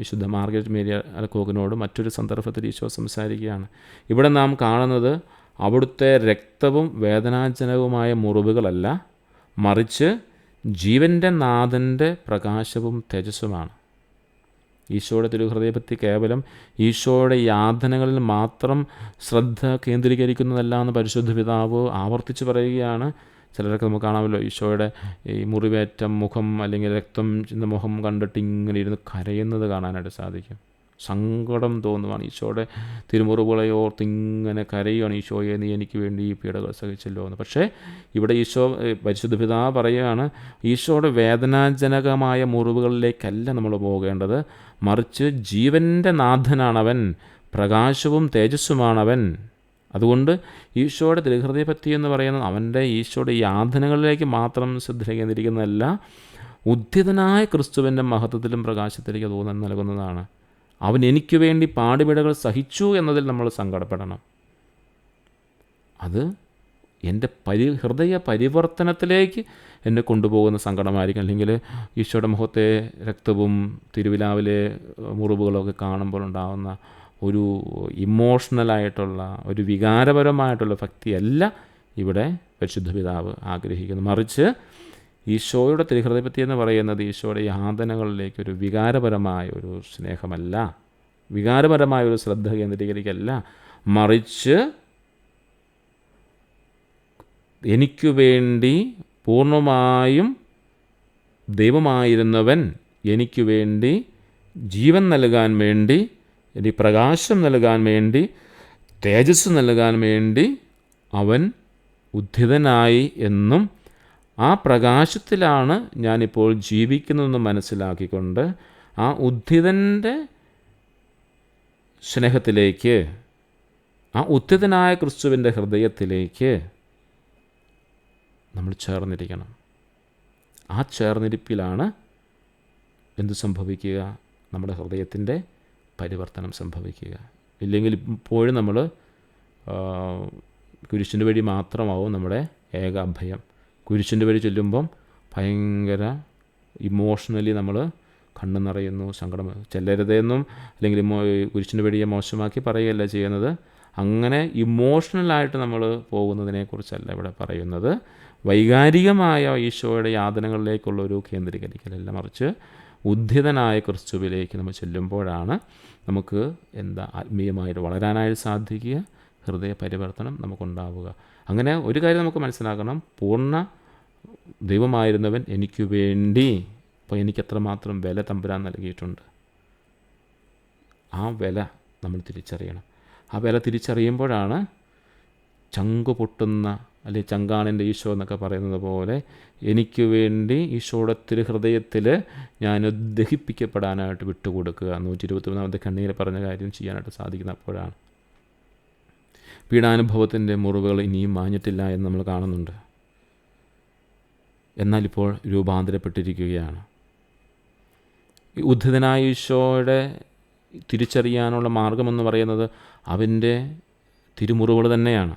വിശുദ്ധ മാർഗരറ്റ് മേരി അലക്കോക്കിനോട് മറ്റൊരു സന്ദർഭത്തിൽ ഈശോ സംസാരിക്കുകയാണ്. ഇവിടെ നാം കാണുന്നത് അവിടുത്തെ രക്തവും വേദനാജനകവുമായ മുറിവുകളല്ല, മറിച്ച് ജീവൻ്റെ നാഥൻ്റെ പ്രകാശവും തേജസ്സുമാണ്. ഈശോയുടെ തിരുഹൃദയപറ്റി കേവലം ഈശോയുടെ യാതനകളിൽ മാത്രം ശ്രദ്ധ കേന്ദ്രീകരിക്കുന്നതല്ല എന്ന് പരിശുദ്ധ പിതാവ് ആവർത്തിച്ച് പറയുകയാണ്. ചിലരൊക്കെ നമുക്ക് കാണാമല്ലോ, ഈശോയുടെ ഈ മുറിവേറ്റ മുഖം അല്ലെങ്കിൽ രക്തം ചിന്ന മുഖം കണ്ടിട്ട് ഇങ്ങനെ ഇരുന്ന് കരയുന്നത് കാണാനായിട്ട് സാധിക്കും. സങ്കടം തോന്നുവാണ്. ഈശോയുടെ തിരുമുറിവുകളെ ഓർത്ത് ഇങ്ങനെ കരയുകയാണ്, ഈശോയെ നീ എനിക്ക് വേണ്ടി ഈ പീഡകൾ സഹിച്ചല്ലോ എന്ന്. പക്ഷേ ഇവിടെ ഈശോ, പരിശുദ്ധ പിതാവ് പറയുകയാണ്, ഈശോയുടെ വേദനാജനകമായ മുറിവുകളിലേക്കല്ല നമ്മൾ പോകേണ്ടത്, മറിച്ച് ജീവൻ്റെ നാഥനാണവൻ, പ്രകാശവും തേജസ്സുമാണവൻ. അതുകൊണ്ട് ഈശോയുടെ തിരുഹൃദയപറ്റി എന്ന് പറയുന്നത് അവൻ്റെ ഈശോയുടെ യാതനകളിലേക്ക് മാത്രം ശ്രദ്ധ കേന്ദ്രീകരിക്കുന്നതല്ല, ഉദ്ധിതനായ ക്രിസ്തുവിൻ്റെ മഹത്വത്തിലും പ്രകാശത്തിലേക്ക് തോന്നുന്നത് നൽകുന്നതാണ്. അവൻ എനിക്ക് വേണ്ടി പാടുപീടുകൾ സഹിച്ചു എന്നതിൽ നമ്മൾ സങ്കടപ്പെടണം. അത് എൻ്റെ ഹൃദയ പരിവർത്തനത്തിലേക്ക് എന്നെ കൊണ്ടുപോകുന്ന സങ്കടമായിരിക്കും. അല്ലെങ്കിൽ ഈശോയുടെ മുഖത്തെ രക്തവും തിരുവിലാവിലെ മുറിവുകളൊക്കെ കാണുമ്പോൾ ഉണ്ടാകുന്ന ഒരു ഇമോഷണലായിട്ടുള്ള, ഒരു വികാരപരമായിട്ടുള്ള ഭക്തിയല്ല ഇവിടെ പരിശുദ്ധ പിതാവ് ആഗ്രഹിക്കുന്നു. മറിച്ച് ഈശോയുടെ തിരുഹൃദയപറ്റി എന്ന് പറയുന്നത് ഈശോയുടെ യാതനകളിലേക്ക് വികാരപരമായ ഒരു സ്നേഹമല്ല, വികാരപരമായ ഒരു ശ്രദ്ധ കേന്ദ്രീകരിക്കല്ല, മറിച്ച് എനിക്കു വേണ്ടി പൂർണ്ണമായും ദൈവമായിരുന്നവൻ എനിക്ക് വേണ്ടി ജീവൻ നൽകാൻ വേണ്ടി, എനിക്ക് പ്രകാശം നൽകാൻ വേണ്ടി, തേജസ് നൽകാൻ വേണ്ടി അവൻ ഉദ്ധിതനായി എന്നും ആ പ്രകാശത്തിലാണ് ഞാനിപ്പോൾ ജീവിക്കുന്നതെന്ന് മനസ്സിലാക്കിക്കൊണ്ട് ആ ഉദ്ധിതൻ്റെ സ്നേഹത്തിലേക്ക്, ആ ഉദ്ധിതനായ ക്രിസ്തുവിൻ്റെ ഹൃദയത്തിലേക്ക് നമ്മൾ ചേർന്നിരിക്കണം. ആ ചേർന്നിരിപ്പിലാണ് എന്ത് സംഭവിക്കുക? നമ്മുടെ ഹൃദയത്തിൻ്റെ പരിവർത്തനം സംഭവിക്കുക. ഇല്ലെങ്കിൽ ഇപ്പോഴും നമ്മൾ കുരിശിൻ്റെ വഴി മാത്രമാവും നമ്മുടെ ഏക അഭയം. കുരിശിൻ്റെ വഴി ചൊല്ലുമ്പം ഭയങ്കര ഇമോഷണലി നമ്മൾ കണ്ണു നിറയുന്നു, സങ്കടം. ചെല്ലരുതെന്നും അല്ലെങ്കിൽ കുരിശിൻ്റെ വഴിയെ മോശമാക്കി പറയുകയല്ല ചെയ്യുന്നത്. അങ്ങനെ ഇമോഷണലായിട്ട് നമ്മൾ പോകുന്നതിനെക്കുറിച്ചല്ല ഇവിടെ പറയുന്നത്. വൈകാരികമായ ഈശോയുടെ യാതനകളിലേക്കുള്ള ഒരു കേന്ദ്രീകരിക്കലല്ല, മറിച്ച് ഉദ്ധിതനായ ക്രിസ്തുവിലേക്ക് നമ്മൾ ചെല്ലുമ്പോഴാണ് നമുക്ക് ആത്മീയമായിട്ട് വളരാനായിട്ട് സാധിക്കുക, ഹൃദയ പരിവർത്തനം നമുക്കുണ്ടാവുക. അങ്ങനെ ഒരു കാര്യം നമുക്ക് മനസ്സിലാക്കണം, പൂർണ്ണ ദൈവമായിരുന്നവൻ എനിക്ക് വേണ്ടി, അപ്പോൾ എനിക്ക് എത്രമാത്രം വില തമ്പുരാൻ നൽകിയിട്ടുണ്ട്. ആ വില നമ്മൾ തിരിച്ചറിയണം. ആ വില തിരിച്ചറിയുമ്പോഴാണ് ചങ്കു പൊട്ടുന്ന, അല്ലെങ്കിൽ ചങ്കാണിൻ്റെ ഈശോ എന്നൊക്കെ പറയുന്നത് പോലെ എനിക്ക് വേണ്ടി ഈശോയുടെ തിരുഹൃദയത്തിൽ ഞാൻ ദഹിപ്പിക്കപ്പെടാനായിട്ട് വിട്ടുകൊടുക്കുക. 121 കണ്ണീര് പറഞ്ഞ കാര്യം ചെയ്യാനായിട്ട് സാധിക്കുന്ന അപ്പോഴാണ്. പീഡാനുഭവത്തിൻ്റെ മുറിവുകൾ ഇനിയും മാഞ്ഞിട്ടില്ല എന്ന് നമ്മൾ കാണുന്നുണ്ട്. എന്നാലിപ്പോൾ രൂപാന്തരപ്പെട്ടിരിക്കുകയാണ്. ഈ ഉദ്ധിതനായ ഈശോയുടെ തിരിച്ചറിയാനുള്ള മാർഗമെന്ന് പറയുന്നത് അവൻ്റെ തിരുമുറിവുകൾ തന്നെയാണ്.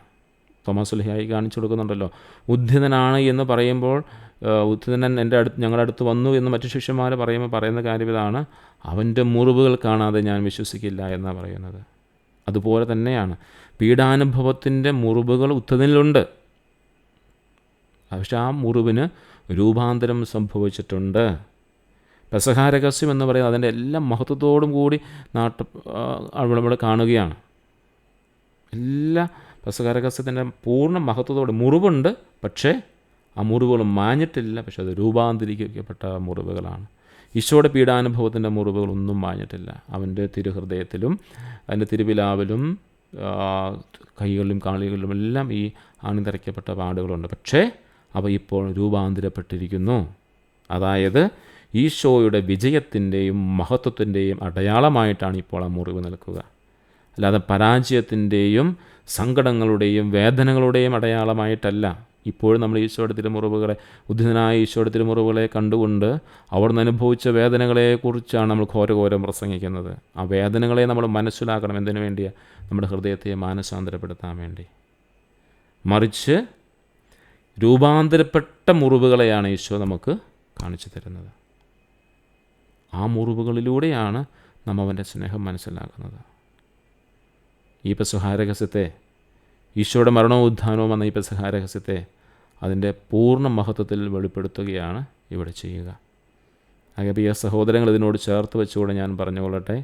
തോമസ് ലഹിയായി കാണിച്ചു കൊടുക്കുന്നുണ്ടല്ലോ. ഉദ്ധിതനാണ് എന്ന് പറയുമ്പോൾ, ഉദ്ധിതനൻ ഞങ്ങളുടെ അടുത്ത് വന്നു എന്ന് മറ്റു ശിഷ്യന്മാർ പറയുമ്പോൾ പറയുന്ന കാര്യം ഇതാണ്: അവൻ്റെ മുറിവുകൾ കാണാതെ ഞാൻ വിശ്വസിക്കില്ല എന്നാണ് പറയുന്നത്. അതുപോലെ തന്നെയാണ് പീഡാനുഭവത്തിൻ്റെ മുറിവുകൾ ഉദ്ധിതനിലുണ്ട്. പക്ഷെ ആ മുറിവിന് രൂപാന്തരം സംഭവിച്ചിട്ടുണ്ട്. പെസഹാ രഹസ്യം എന്ന് പറയുന്നത് അതിൻ്റെ എല്ലാ മഹത്വത്തോടും കൂടി നമ്മൾ കാണുകയാണ്. എല്ലാ പെസഹാ രഹസ്യത്തിൻ്റെ പൂർണ്ണ മഹത്വത്തോടെ മുറിവുണ്ട്, പക്ഷേ ആ മുറിവുകൾ മാഞ്ഞിട്ടില്ല. പക്ഷെ അത് രൂപാന്തരീകരിക്കപ്പെട്ട മുറിവുകളാണ്. ഈശോയുടെ പീഡാനുഭവത്തിൻ്റെ മുറിവുകളൊന്നും മാഞ്ഞിട്ടില്ല. അവൻ്റെ തിരുഹൃദയത്തിലും അതിൻ്റെ തിരുവിലാവിലും കൈകളിലും കാലുകളിലും എല്ലാം ഈ അണിനിറയ്ക്കപ്പെട്ട പാടുകളുണ്ട്. പക്ഷേ അവ ഇപ്പോൾ രൂപാന്തരപ്പെട്ടിരിക്കുന്നു. അതായത് ഈശോയുടെ വിജയത്തിൻ്റെയും മഹത്വത്തിൻ്റെയും അടയാളമായിട്ടാണ് ഇപ്പോൾ ആ മുറിവ് നിൽക്കുക. അല്ലാതെ പരാജയത്തിൻ്റെയും സങ്കടങ്ങളുടെയും വേദനകളുടെയും അടയാളമായിട്ടല്ല. ഇപ്പോഴും നമ്മൾ ഈശോയുടെ തിരുമുറിവുകളെ, ഉദ്ധിതനായ ഈശോയുടെ തിരുമുറിവുകളെ കണ്ടുകൊണ്ട് അവിടുന്ന് അനുഭവിച്ച വേദനകളെക്കുറിച്ചാണ് നമ്മൾ ഘോരഘോരം പ്രസംഗിക്കുന്നത്. ആ വേദനകളെ നമ്മൾ മനസ്സിലാക്കണം. എന്തിനു വേണ്ടിയാണ്? നമ്മുടെ ഹൃദയത്തെ മാനസാന്തരപ്പെടുത്താൻ വേണ്ടി. മറിച്ച് രൂപാന്തരപ്പെട്ട മുറിവുകളെയാണ് ഈശോ നമുക്ക് കാണിച്ചു തരുന്നത്. ആ മുറിവുകളിലൂടെയാണ് നാം അവൻ്റെ സ്നേഹം മനസ്സിലാക്കുന്നത്. ഈ പെസഹാ രഹസ്യത്തെ, ഈശോയുടെ മരണവും ഉത്ഥാനവും എന്ന ഈ പെസഹാ രഹസ്യത്തെ അതിൻ്റെ പൂർണ്ണ മഹത്വത്തിൽ വെളിപ്പെടുത്തുകയാണ് ഇവിടെ ചെയ്യുക. ആകെ പ്രിയ സഹോദരങ്ങൾ, ഇതിനോട് ചേർത്ത് വെച്ചുകൂടെ ഞാൻ പറഞ്ഞുകൊള്ളട്ടെ,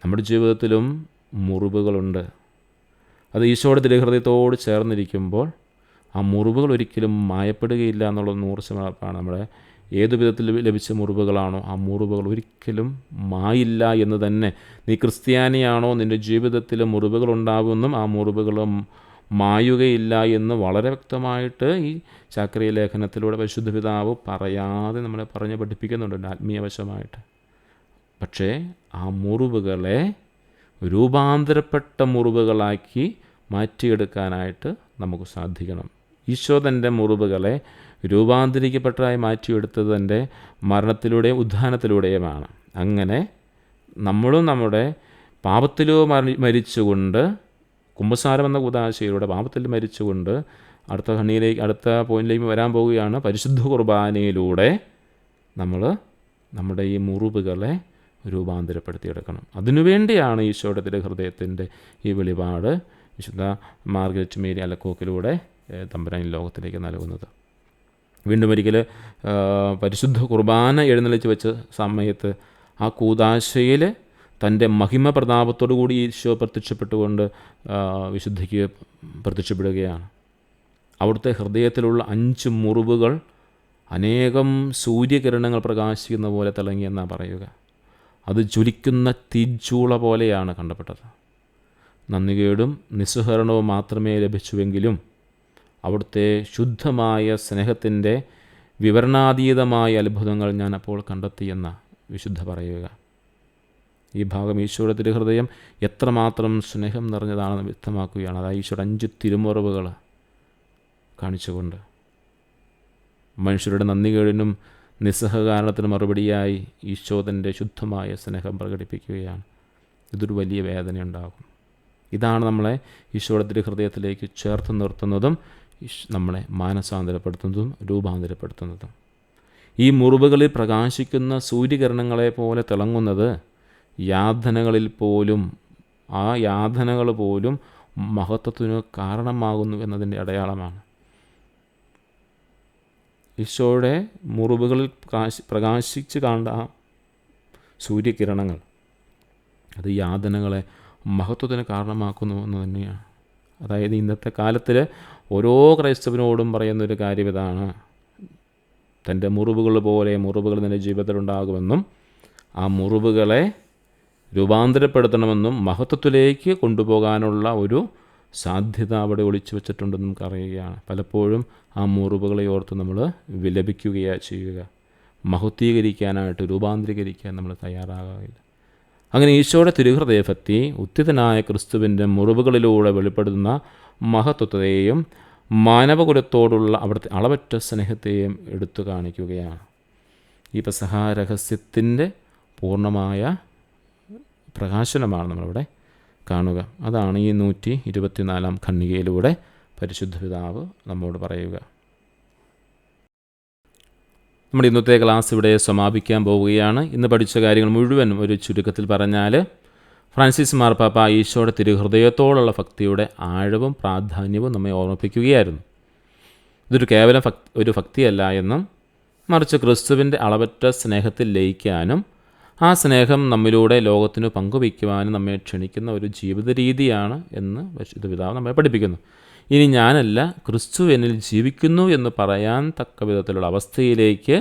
നമ്മുടെ ജീവിതത്തിലും മുറിവുകളുണ്ട്. അത് ഈശോയുടെ തിരുഹൃദയത്തോട് ചേർന്നിരിക്കുമ്പോൾ ആ മുറിവുകൾ ഒരിക്കലും മായപ്പെടുകയില്ല എന്നുള്ളത് 100% നമ്മുടെ ഏതു വിധത്തിൽ ലഭിച്ച മുറിവുകളാണോ ആ മുറിവുകൾ ഒരിക്കലും മായില്ല എന്ന് തന്നെ. നീ ക്രിസ്ത്യാനിയാണോ, നിൻ്റെ ജീവിതത്തിൽ മുറിവുകളുണ്ടാകുമെന്നും ആ മുറിവുകളും മായുകയില്ല എന്ന് വളരെ വ്യക്തമായിട്ട് ഈ ചാക്രിയ ലേഖനത്തിലൂടെ പരിശുദ്ധ പിതാവ് പറയാതെ നമ്മളെ പറഞ്ഞ് പഠിപ്പിക്കുന്നുണ്ട് ആത്മീയവശമായിട്ട്. പക്ഷേ ആ മുറിവുകളെ രൂപാന്തരപ്പെട്ട മുറിവുകളാക്കി മാറ്റിയെടുക്കാനായിട്ട് നമുക്ക് സാധിക്കണം. ഈശോ തൻ്റെ മുറിവുകളെ രൂപാന്തരിക്കപ്പെട്ടതായി മാറ്റിയെടുത്തത് തൻ്റെ മരണത്തിലൂടെയും ഉത്ഥാനത്തിലൂടെയുമാണ്. അങ്ങനെ നമ്മളും നമ്മുടെ പാപത്തിലോ മരിച്ചുകൊണ്ട്, കുമ്പസാരം എന്ന കൂദാശയിലൂടെ പാപത്തിൽ മരിച്ചുകൊണ്ട് അടുത്ത പോയിന്റിലേക്ക് വരാൻ പോവുകയാണ്. പരിശുദ്ധ കുർബാനയിലൂടെ നമ്മൾ നമ്മുടെ ഈ മുറിവുകളെ രൂപാന്തരപ്പെടുത്തിയെടുക്കണം. അതിനുവേണ്ടിയാണ് ഈശോയുടെ തിരുഹൃദയത്തിൻ്റെ ഈ വെളിപാട് വിശുദ്ധ മാർഗരറ്റ് മേരി അലക്കോക്കിലൂടെ തമ്പുരാൻ ലോകത്തിലേക്ക് നൽകുന്നത്. വീണ്ടും ഒരിക്കൽ പരിശുദ്ധ കുർബാന എഴുന്നള്ളിച്ച് വെച്ച സമയത്ത് ആ കൂദാശയിൽ തൻ്റെ മഹിമ പ്രതാപത്തോടു കൂടി ഈശോ പ്രത്യക്ഷപ്പെട്ടുകൊണ്ട് വിശുദ്ധിക്ക് പ്രത്യക്ഷപ്പെടുകയാണ്. അവിടുത്തെ ഹൃദയത്തിലുള്ള 5 മുറിവുകൾ അനേകം സൂര്യകിരണങ്ങൾ പ്രകാശിക്കുന്ന പോലെ തിളങ്ങിയെന്നാണ് പറയുക. അത് ജ്വലിക്കുന്ന തീച്ചൂള പോലെയാണ് കണ്ടപ്പെട്ടത്. നന്ദികേടും നിസ്സഹരണവും മാത്രമേ ലഭിച്ചുവെങ്കിലും അവിടുത്തെ ശുദ്ധമായ സ്നേഹത്തിൻ്റെ വിവരണാതീതമായ അത്ഭുതങ്ങൾ ഞാൻ അപ്പോൾ കണ്ടെത്തിയെന്ന വിശുദ്ധ പറയുക. ഈ ഭാഗം ഈശോയുടെ തിരുഹൃദയം എത്രമാത്രം സ്നേഹം നിറഞ്ഞതാണെന്ന് വ്യക്തമാക്കുകയാണ്. അതായത് ഈശോയുടെ 5 തിരുമുറിവുകൾ കാണിച്ചുകൊണ്ട് മനുഷ്യരുടെ നന്ദികേടിനും നിസ്സഹകാരണത്തിന് മറുപടിയായി ഈശോ തൻ്റെ ശുദ്ധമായ സ്നേഹം പ്രകടിപ്പിക്കുകയാണ്. ഇതൊരു വലിയ വേദനയുണ്ടാകും. ഇതാണ് നമ്മളെ ഈശോയുടെ തിരുഹൃദയത്തിലേക്ക് ചേർത്ത് നിർത്തുന്നതും നമ്മളെ മാനസാന്തരപ്പെടുത്തുന്നതും രൂപാന്തരപ്പെടുത്തുന്നതും. ഈ മുറിവുകളിൽ പ്രകാശിക്കുന്ന സൂര്യകിരണങ്ങളെ പോലെ തിളങ്ങുന്നത് യാതനകളിൽ പോലും, ആ യാതനകൾ പോലും മഹത്വത്തിന് കാരണമാകുന്നു എന്നതിൻ്റെ അടയാളമാണ്. ഈശോയുടെ മുറിവുകളിൽ പ്രകാശിച്ച് കാണുന്ന ആ സൂര്യകിരണങ്ങൾ അത് യാതനകളെ മഹത്വത്തിന് കാരണമാക്കുന്നു എന്ന് തന്നെയാണ്. അതായത് ഇന്നത്തെ കാലത്തിൽ ഓരോ ക്രൈസ്തവനോടും പറയുന്നൊരു കാര്യം ഇതാണ്: തൻ്റെ മുറിവുകൾ പോലെ മുറിവുകൾ നിൻ്റെ ജീവിതത്തിലുണ്ടാകുമെന്നും ആ മുറിവുകളെ രൂപാന്തരപ്പെടുത്തണമെന്നും മഹത്വത്തിലേക്ക് കൊണ്ടുപോകാനുള്ള ഒരു സാധ്യത അവിടെ ഒളിച്ചു വെച്ചിട്ടുണ്ടെന്ന് നമുക്ക് അറിയുകയാണ്. പലപ്പോഴും ആ മുറിവുകളെ ഓർത്ത് നമ്മൾ വിലപിക്കുകയാണ് ചെയ്യുക. മഹത്വീകരിക്കാനായിട്ട്, രൂപാന്തരീകരിക്കാൻ നമ്മൾ തയ്യാറാകില്ല. അങ്ങനെ ഈശോയുടെ തിരുഹൃദയഭക്തി ഉത്തിതനായ ക്രിസ്തുവിൻ്റെ മുറിവുകളിലൂടെ വെളിപ്പെടുത്തുന്ന മഹത്വത്തെയും മാനവകുലത്തോടുള്ള അവിടുത്തെ അളവറ്റ സ്നേഹത്തെയും എടുത്തു കാണിക്കുകയാണ്. ഈ പെസഹ രഹസ്യത്തിൻ്റെ പൂർണ്ണമായ പ്രകാശനമാണ് നമ്മളിവിടെ കാണുക. അതാണ് ഈ 124 ഖണ്ഡികയിലൂടെ പരിശുദ്ധ പിതാവ് നമ്മോട് പറയുക. നമ്മുടെ ഇന്നത്തെ ക്ലാസ് ഇവിടെ സമാപിക്കാൻ പോവുകയാണ്. ഇന്ന് പഠിച്ച കാര്യങ്ങൾ മുഴുവൻ ഒരു ചുരുക്കത്തിൽ പറഞ്ഞാൽ, ഫ്രാൻസിസ് മാർപ്പാപ്പ ഈശോയുടെ തിരുഹൃദയത്തോടുള്ള ഭക്തിയുടെ ആഴവും പ്രാധാന്യവും നമ്മെ ഓർമ്മിപ്പിക്കുകയായിരുന്നു. ഇതൊരു കേവലം ഒരു ഭക്തിയല്ല എന്നും, മറിച്ച് ക്രിസ്തുവിൻ്റെ അളവറ്റ സ്നേഹത്തിൽ ലയിക്കാനും ആ സ്നേഹം നമ്മിലൂടെ ലോകത്തിന് പങ്കുവയ്ക്കുവാനും നമ്മെ ക്ഷണിക്കുന്ന ഒരു ജീവിത രീതിയാണ് എന്ന് പരിശുദ്ധ പിതാവ് നമ്മെ പഠിപ്പിക്കുന്നു. ഇനി ഞാനല്ല, ക്രിസ്തു എന്നിൽ ജീവിക്കുന്നു എന്ന് പറയാൻ തക്ക വിധത്തിലുള്ള അവസ്ഥയിലേക്ക്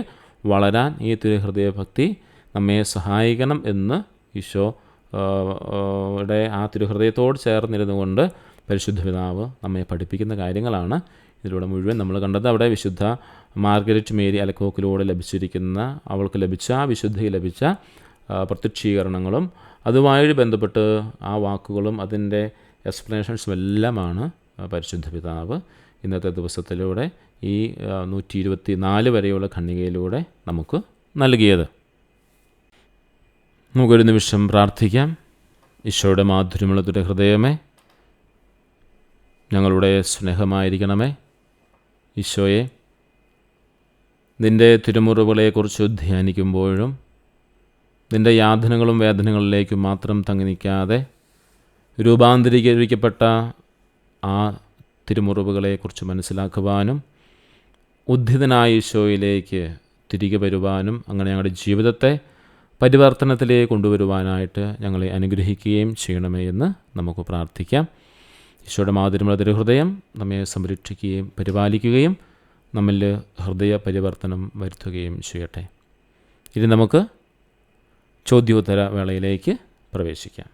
വളരാൻ ഈ തിരുഹൃദയഭക്തി നമ്മെ സഹായിക്കണം എന്ന് ഈശോയുടെ ആ തിരുഹൃദയത്തോട് ചേർന്നിരുന്നു കൊണ്ട് പരിശുദ്ധ പിതാവ് നമ്മെ പഠിപ്പിക്കുന്ന കാര്യങ്ങളാണ് ഇതിലൂടെ മുഴുവൻ നമ്മൾ കണ്ടത്. അവിടെ വിശുദ്ധ മാർഗരറ്റ് മേരി അലക്കോക്കിലൂടെ ലഭിച്ചിരിക്കുന്ന, അവൾക്ക് ലഭിച്ച, വിശുദ്ധി ലഭിച്ച പ്രത്യക്ഷീകരണങ്ങളും അതുമായി ബന്ധപ്പെട്ട് ആ വാക്കുകളും അതിൻ്റെ എക്സ്പ്ലനേഷൻസും എല്ലാമാണ് പരിശുദ്ധ പിതാവ് ഇന്നത്തെ ദിവസത്തിലൂടെ ഈ 124 വരെയുള്ള ഖണ്ഡികയിലൂടെ നമുക്ക് നൽകിയത്. നമുക്കൊരു നിമിഷം പ്രാർത്ഥിക്കാം. ഈശോയുടെ മാധുര്യമുള്ള തിരുഹൃദയമേ, ഞങ്ങളുടെ സ്നേഹമായിരിക്കണമേ. ഈശോയെ, നിൻ്റെ തിരുമുറിവുകളെക്കുറിച്ച് ധ്യാനിക്കുമ്പോഴും നിൻ്റെ യാതനകളും വേദനകളിലേക്കും മാത്രം തങ്ങി നിൽക്കാതെ രൂപാന്തരീകരിക്കപ്പെട്ട ആ തിരുമുറിവുകളെക്കുറിച്ച് മനസ്സിലാക്കുവാനും ഉദ്ധിതനായ ഈശോയിലേക്ക് തിരികെ വരുവാനും അങ്ങനെ ഞങ്ങളുടെ ജീവിതത്തെ പരിവർത്തനത്തിലേക്ക് കൊണ്ടുവരുവാനായിട്ട് ഞങ്ങളെ അനുഗ്രഹിക്കുകയും ചെയ്യണമേ എന്ന് നമുക്ക് പ്രാർത്ഥിക്കാം. ഈശോയുടെ മാധുര്യമുള്ള തിരുഹൃദയം നമ്മെ സംരക്ഷിക്കുകയും പരിപാലിക്കുകയും നമ്മിൽ ഹൃദയ പരിവർത്തനം വരുത്തുകയും ചെയ്യട്ടെ. ഇനി നമുക്ക് ചോദ്യോത്തര വേളയിലേക്ക് പ്രവേശിക്കാം.